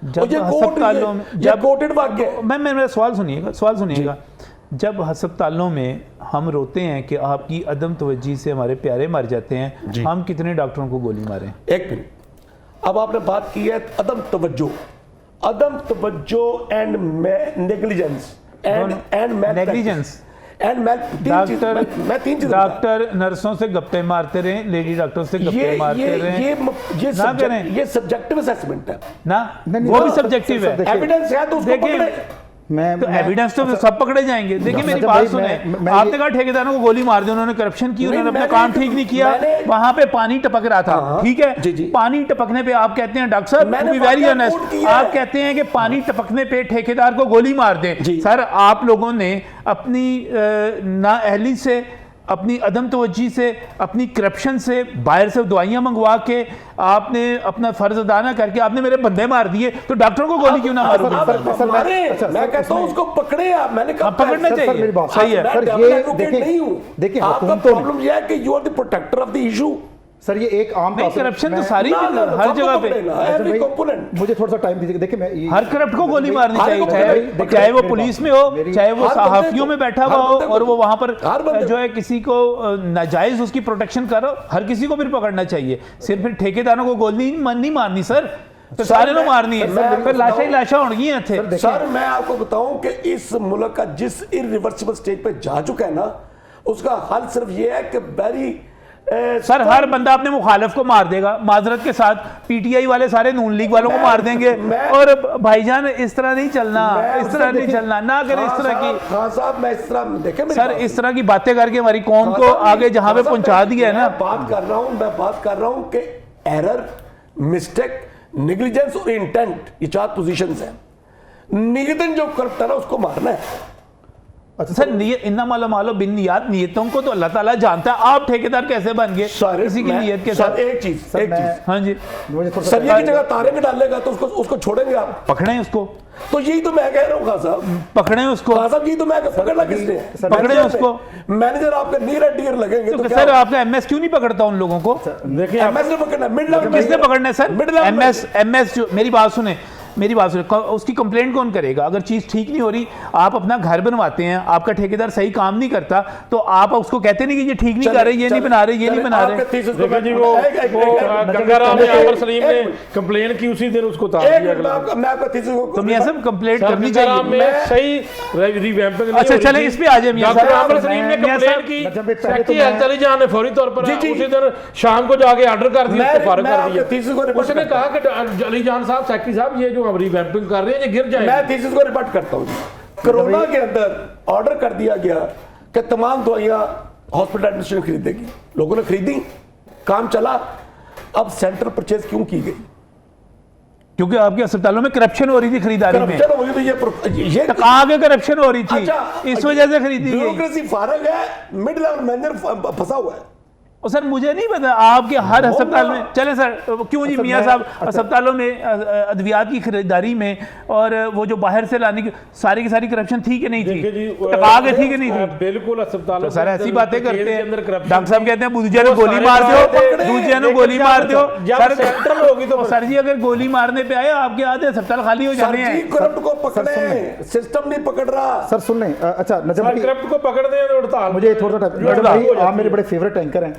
जब अस्पतालों में, जब कोटेड वाक्य, मैं मेरा सवाल सुनिएगा। जब अस्पतालों में हम रोते हैं कि आपकी अदम तवज्जी से हमारे प्यारे मर जाते हैं, हम कितने डॉक्टरों को गोली मारें? एक मिनट, अब आपने बात की है अदम तवज्जो एंड नेग्लिजेंस डॉक्टर नर्सों से गप्पे मारते रहे, लेडी डॉक्टर से गप्पे मारते रहे। ये सब्जेक्टिव असेसमेंट है ना, वो भी सब्जेक्टिव है। एविडेंस है तो उसको पकड़े। तो एविडेंस तो सब पकड़े जाएंगे। देखिए मेरी बात सुने, आपने कहा ठेकेदारों को गोली मार दी, उन्होंने करप्शन की, उन्होंने अपना काम ठीक नहीं किया, वहां पे पानी टपक रहा था, ठीक है। पानी टपकने पे आप कहते हैं डॉक्टर साहब, टू बी वेरी ऑनेस्ट, आप कहते हैं कि पानी टपकने पे ठेकेदार को गोली मार दें। सर, आप लोगों ने अपनी नाअहली से, अपनी अदम तवज्जी से, अपनी करप्शन से, बाहर से दवाइयां मंगवा के आपने अपना फर्ज अदा ना करके आपने मेरे बंदे मार दिए, तो डॉक्टरों को गोली क्यों ना मारोगे? मैं कहता हूँ उसको पकड़े आप, मैंने कहा पकड़ना चाहिए। सही है सर, ये देखिए आपका प्रॉब्लम यह है कि you are the protector of the issue. Sir, ये एक आम करप्शन तो सारी हर जगह पे। मुझे थोड़ा सा टाइम दीजिए। देखिए, मैं हर करप्ट को गोली मारनी चाहिए, चाहे वो पुलिस में हो, चाहे वो सहाफियों में बैठा हुआ हो और वो वहां पर जो है किसी को नाजायज उसकी प्रोटेक्शन कर रहा हो, हर किसी को फिर पकड़ना चाहिए। सिर्फ ठेकेदारों को गोली नहीं मारनी सर, तो सारे को मारनी है, फिर लाशा ही लाशा होंगी थे। सर, मैं आपको बताऊं कि इस मुल्क का जिस इरिवर्सिबल स्टेज पे जा चुका है ना, उसका हल सिर्फ ये है कि बैरी सर, हर बंदा अपने मुखालिफ को मार देगा, माजरत के साथ PTI वाले सारे नून लीग वालों को मार देंगे। और भाईजान इस तरह नहीं चलना, इस तरह नहीं चलना, ना करें इस तरह की। खान साहब, मैं इस तरह देखें सर, इस तरह की बातें करके हमारी कौम को आगे जहां पे पहुंचा दिया है ना। मैं बात कर रहा हूं कि एरर, मिस्टेक, नेग्लिजेंस और इंटेंट, ये 4 पोजीशंस हैं। निगेटिव जो करप्ट है ना, उसको मारना है। अच्छा सर नियत इन्ना मालो मालो बिन नियत, नियतों को तो अल्लाह ताला जानता है। आप ठेकेदार कैसे बन गए किसी की नियत के साथ? एक चीज हाँ जी, मुझे थोड़ा सा सरिया की जगह तारे में डालेगा तो उसको छोड़ेंगे आप? पकड़े उसको, तो यही तो मैं कह रहा हूँ खान साहब, पकड़े उसको, खान साहब यही तो मैं पकड़ना किसने? पकड़े उसको। मैनेजर आपके नियर एंड डियर लगेंगे तो सर आपका एमएस क्यों नहीं पकड़ता उन लोगों को? देखिए एमएस ने पकड़ना, मिड लेवल किसने पकड़ना है सर? मिड लेवल एमएस जो, मेरी बात सुने, उसकी कंप्लेंट कौन करेगा? अगर चीज ठीक नहीं हो रही, आप अपना घर बनवाते हैं, आपका ठेकेदार सही काम नहीं करता, तो आप उसको कहते नहीं कि ये ठीक नहीं कर रहे, ये नहीं बना रहे, ये नहीं बना रहे। देखिए जी, वो गंगाराम ने आमिर सलीम ने कंप्लेन की, उसी दिन उसको उतार दिया अगला दिन। मैं आपका थीसिस को तो मियां साहब कंप्लेंट करनी गंगाराम चाहिए। में सही रिवैम्पिंग नहीं अच्छा हो रही चले थी। इस पे आ जाए मियां डॉक्टर साहब। आमिर सलीम ने मियां कंप्लेन साहब, की, मतलब पहले सेक्रेटरी तो मैं- अली जान ने फौरी तौर पर जी, जी। उसी दिन शाम को जाके ऑर्डर कर दिया, उसको फारिग कर मैं थीसिस को दिया। रिपोर्ट उसने कहा कि अली जान साहब, सेक्रेटरी साहब, ये जो हम रिवैम्पिंग कर रहे हैं ये गिर जाएगी। मैं थीसिस को रिपोर्ट करता हूँ। कोरोना के अंदर ऑर्डर कर दिया गया कि तमाम दवाइयां हॉस्पिटल एडमिनिस्ट्रेशन खरीदेगी, लोगों ने खरीदी, काम चला। अब सेंट्रल परचेज क्यों की गई? क्योंकि आपके अस्पतालों में करप्शन हो रही थी खरीदारी में। करप्शन हो गई तो ये तो आगे करप्शन हो रही थी, अच्छा, इस वजह से खरीदी गई। ब्यूरोक्रेसी फारग है, मिड लेवल मैनेजर फंसा हुआ है। और सर मुझे नहीं पता आपके हर अस्पताल में, चले सर क्यों जी मियां साहब, अस्पतालों में अद्वियात की खरीदारी में और वो जो बाहर से लाने की सारी करप्शन थी कि नहीं देखिए जी, थी? टका के थी कि नहीं थी? बिल्कुल अस्पतालों तो सर ऐसी बातें करते हैं, करप्शन, डॉक्टर साहब कहते हैं दूसरे ने वो गोली सारे मार दो, पकड़े, दूसरे ने गोली मार दो। जब सेंट्रल होगी तो सर जी अगर गोली मारने पे आए आपके आधे अस्पताल खाली हो जाने हैं। करप्ट को पकड़े, सिस्टम नहीं पकड़ रहा। सर सुन लें, अच्छा नजम भाई, करप्ट को पकड़ दें तो हड़ताल। मुझे थोड़ा सा हड़ताल नजम भाई, हो जाती आप मेरे है। बड़े फेवरेट एंकर हैं,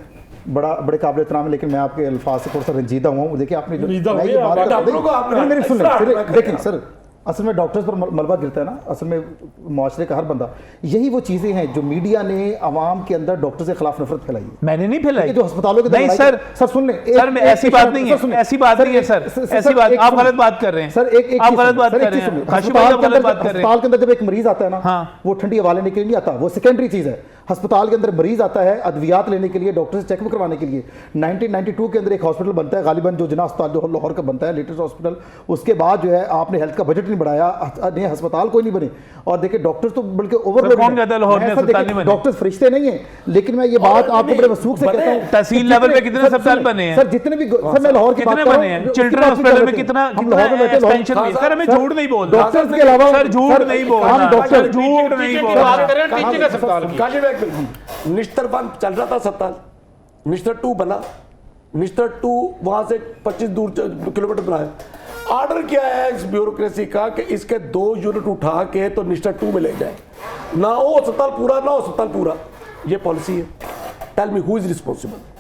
बड़े काबिल एहतराम है, लेकिन मैं आपके अल्फाज से थोड़ा सा रंजीदा हुआ हूँ। देखिए आपने रंजीदा मैं हुए ये आप, बात कर रहा डॉक्टरों को आपने हूँ, मेरी सुन लें, एक्स्ट्रा फिर देखें सर, असल में डॉक्टर्स पर मलबा गिरता है ना, असल में माशरे का हर बंदा, यही वो चीज़ें हैं जो मीडिया ने आवाम के अंदर डॉक्टर के खिलाफ नफरत फैलाई है। मैंने नहीं फैलाई, जो अस्पतालों के नहीं सर, सर सुन लें, सर मैं ऐसी बात नहीं है, ऐसी बात नहीं है सर, ऐसी बात आप गलत बात कर रहे हैं सर। एक आप गलत बात कर रहे हैं, काशी भाई आप गलत बात कर रहे हैं। अस्पताल के अंदर जब एक मरीज आता है ना, हाँ। वो ठंडी हवा लेने के लिए नहीं आता, वो सेकेंडरी चीज है। अस्पताल के अंदर मरीज आता है अद्वियात लेने के लिए, डॉक्टर से चेकअप करवाने के लिए। 1992 के अंदर एक हॉस्पिटल बनता है गालिबन, जो जिना अस्पताल जो लाहौर का बनता है, लेटेस्ट हॉस्पिटल। उसके बाद जो है आपने हेल्थ का बजट नहीं बढ़ाया, नए अस्पताल कोई नहीं बने। और देखिए डॉक्टर्स तो बल्कि ओवरलोड, कौन कहता है लाहौर में अस्पताल नहीं बने? डॉक्टर्स फरिश्ते नहीं है, लेकिन मैं ये बात आपको बड़े वसूख से कहता हूँ, तहसील लेवल पे कितने अस्पताल बने हैं? सर जितने भी, सर मैं लाहौर की बात कितने कर रहा बने हूं, हैं? उसकी चिल्ड्रन बात नहीं कर हॉस्पिटल में रहे थे। कितना हम लाहौर में बैठे, लाहौर- एक्सपेंशन हुई? सर हमें सर, झूठ नहीं बोलना, डॉक्टर्स के अलावा सर झूठ नहीं बोलना, हम डॉक्टर सर झूठ नहीं टीचिंग की बोलना। बात करें, टीचिंग अस्पताल की। काजी में निश्तर बंद चल रहा था अस्पताल, निश्तर 2 बना, निश्तर 2 वहां से 25 दूर किलोमीटर बनाए। ऑर्डर किया है इस ब्यूरोक्रेसी का कि इसके 2 यूनिट उठा के तो निश्तर 2 में ले जाए, ना वो अस्पताल पूरा ना अस्पताल पूरा। ये पॉलिसी है। Tell me who is responsible?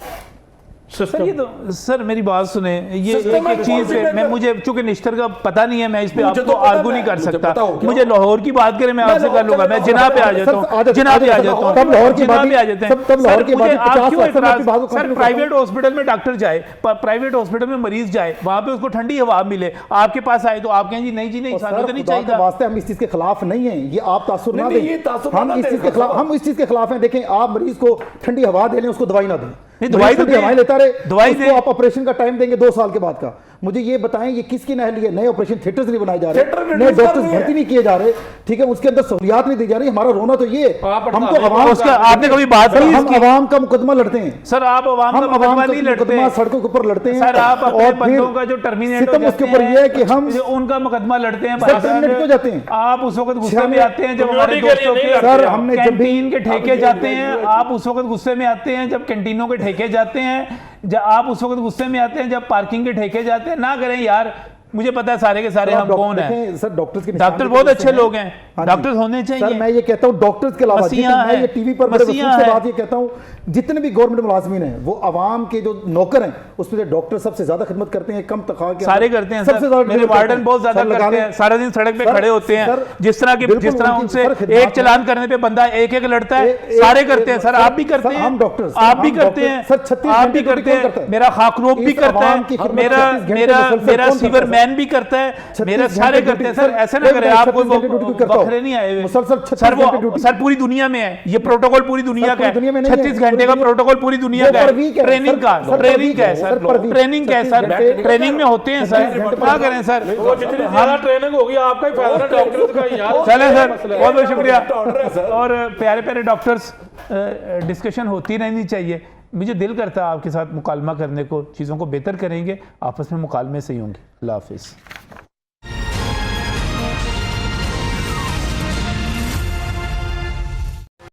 Sir ये तो, सर मेरी बात सुने, ये सिस्टम एक में चीज कौन है, सी मैं मुझे चूंकि निश्तर का पता नहीं है, मैं इस पे मुझे आपको तो पता आर्गू है, नहीं कर मुझे सकता। पता हो गया। मुझे लाहौर की बात करें, मैं आपसे कर लूंगा, मैं जिना पे आ जाता हूँ, जिना पे आ जाता हूँ, तब लाहौर की जिना बात पे आ जाते हैं। तब लाहौर की सर, बात मुझे आप 50 क्यों लाख की इतराज- बात को सर कंटिन्यू प्राइवेट हॉस्पिटल में डॉक्टर जाए, प्राइवेट हॉस्पिटल में मरीज जाए, वहां पे उसको ठंडी हवा मिले, आपके पास आए तो आप कहें जी नहीं जी नहीं, सानू तो नहीं चाहिए। वास्ते हम इस चीज के खिलाफ नहीं है, ये आप तासुर ना नहीं, दें। ये तासुर हम ना इस दें, चीज के खिलाफ, हम इस चीज के खिलाफ हैं। देखें, आप मरीज को ठंडी हवा दे लें, उसको दवाई ना दें। नहीं, दवाई तो ठंडी दें। हवाएं लेता रहे, दवाई उसको दें। आप ऑपरेशन का टाइम देंगे 2 साल के बाद का। मुझे ये बताएं, ये किसकी नहली है? नए ऑपरेशन थिएटर्स नहीं बनाए जा थिएटर रहे, में नए रोजगार डॉक्टर्स नहीं है। भर्ती नहीं किए जा रहे, ठीक है, उसके अंदर सहूलियात नहीं दी जा रही। हमारा रोना तो ये है, आप हम तो हड़ताल आवाम उसका आपने कभी बात सर, की हम इसकी? आवाम का मुकदमा लड़ते हैं, सर आप आवाम हम का आवाम मुकदमा का नहीं लड़ते, मुकदमा सड़कों के ऊपर लड़ते हैं। सर आप अपने और फिर बंदों का जो टर्मिनेट हो सितम उसके जाते ऊपर ये है कि हैं, हम जो उनका मुकदमा लड़ते हैं। सर, भाई टर्मिनेट साहब, क्यों जाते हैं? आप उस वक्त गुस्से में सर, आते हैं जब हमारे कम्युनिटी के लिए दोस्तों नहीं के लड़ते सर, आप। हमने जब भी कैंटीन के ठेके जाते हैं, आप उस वक्त गुस्से में आते हैं जब कैंटीनों के ठेके जाते हैं, जब आप उस वक्त गुस्से में आते हैं जब पार्किंग के ठेके जाते हैं। ना करें यार, मुझे पता है सारे के सारे हम कौन हैं। सर डॉक्टर्स के डॉक्टर बहुत अच्छे लोग हैं, डॉक्टर्स होने सर चाहिए। मैं ये कहता हूँ डॉक्टर्स के अलावा मसीहा जितने- मैं है, ये टीवी पर बड़े वसूख मसीहा से है। बात ये कहता हूँ, जितने भी गवर्नमेंट मुलाजमीन हैं वो आवाम के जो नौकर हैं उसमें से डॉक्टर सबसे ज्यादा खिदमत करते हैं, कम तनख्वाह के सारे करते हैं सबसे सर, ज्यादा मेरे खिदमत वार्डन करते हैं। बहुत ज्यादा सर, लगा करते लें। हैं, सारा दिन सड़क पे सर, खड़े होते हैं। सर, जिस तरह बिल्कुल जिस तरह उनकी उनसे सर खिदमत एक चलान करने पे बंदा एक लड़ता है, सारे करते हैं सर। आप भी करते हैं, हम डॉक्टर आप भी करते हैं, सर 36 आप भी घंटे करते ड्यूटी कौन करता हैं, है? मेरा खाकरोब भी इस करता आवाम की है, खिदमत मेरा 36 घंटे मेरा मुसलसल मेरा कौन करता है? सीवर मैन भी करता है, 36 मेरा सारे घंटे करते हैं ड्यूटी- सर। ऐसे ना करें, आप कोई ड्यूटी करता हूं। बखरे नहीं आए हुए मुसलसल 36 सर, घंटे वो ड्यूटी। सर पूरी दुनिया में है ये प्रोटोकॉल, पूरी दुनिया सर, का पूरी दुनिया में है। नहीं है। 36 घंटे का प्रोटोकॉल पूरी दुनिया वो का पर वीक है। है। ट्रेनिंग का सर, ट्रेनिंग क्या है sir, sir, per week. Training क्या है सर, 36 घंटे- ट्रेनिंग में होते हैं सर, 36 घंटे क्या करें सर। वो जितनी ज़्यादा ट्रेनिंग होगी आपका ही फायदा ना डॉक्टर्स का यार। चले सर, मसला है। बहुत बहुत शुक्रिया। ऑर्डर है सर। और प्यारे प्यारे डॉक्टर्स, डिस्कशन होती रहनी चाहिए। मुझे दिल करता है आपके साथ मुकालमा करने को, चीज़ों को बेहतर करेंगे, आपस में मुकालमे से ही होंगे। अल्लाह हाफिज़।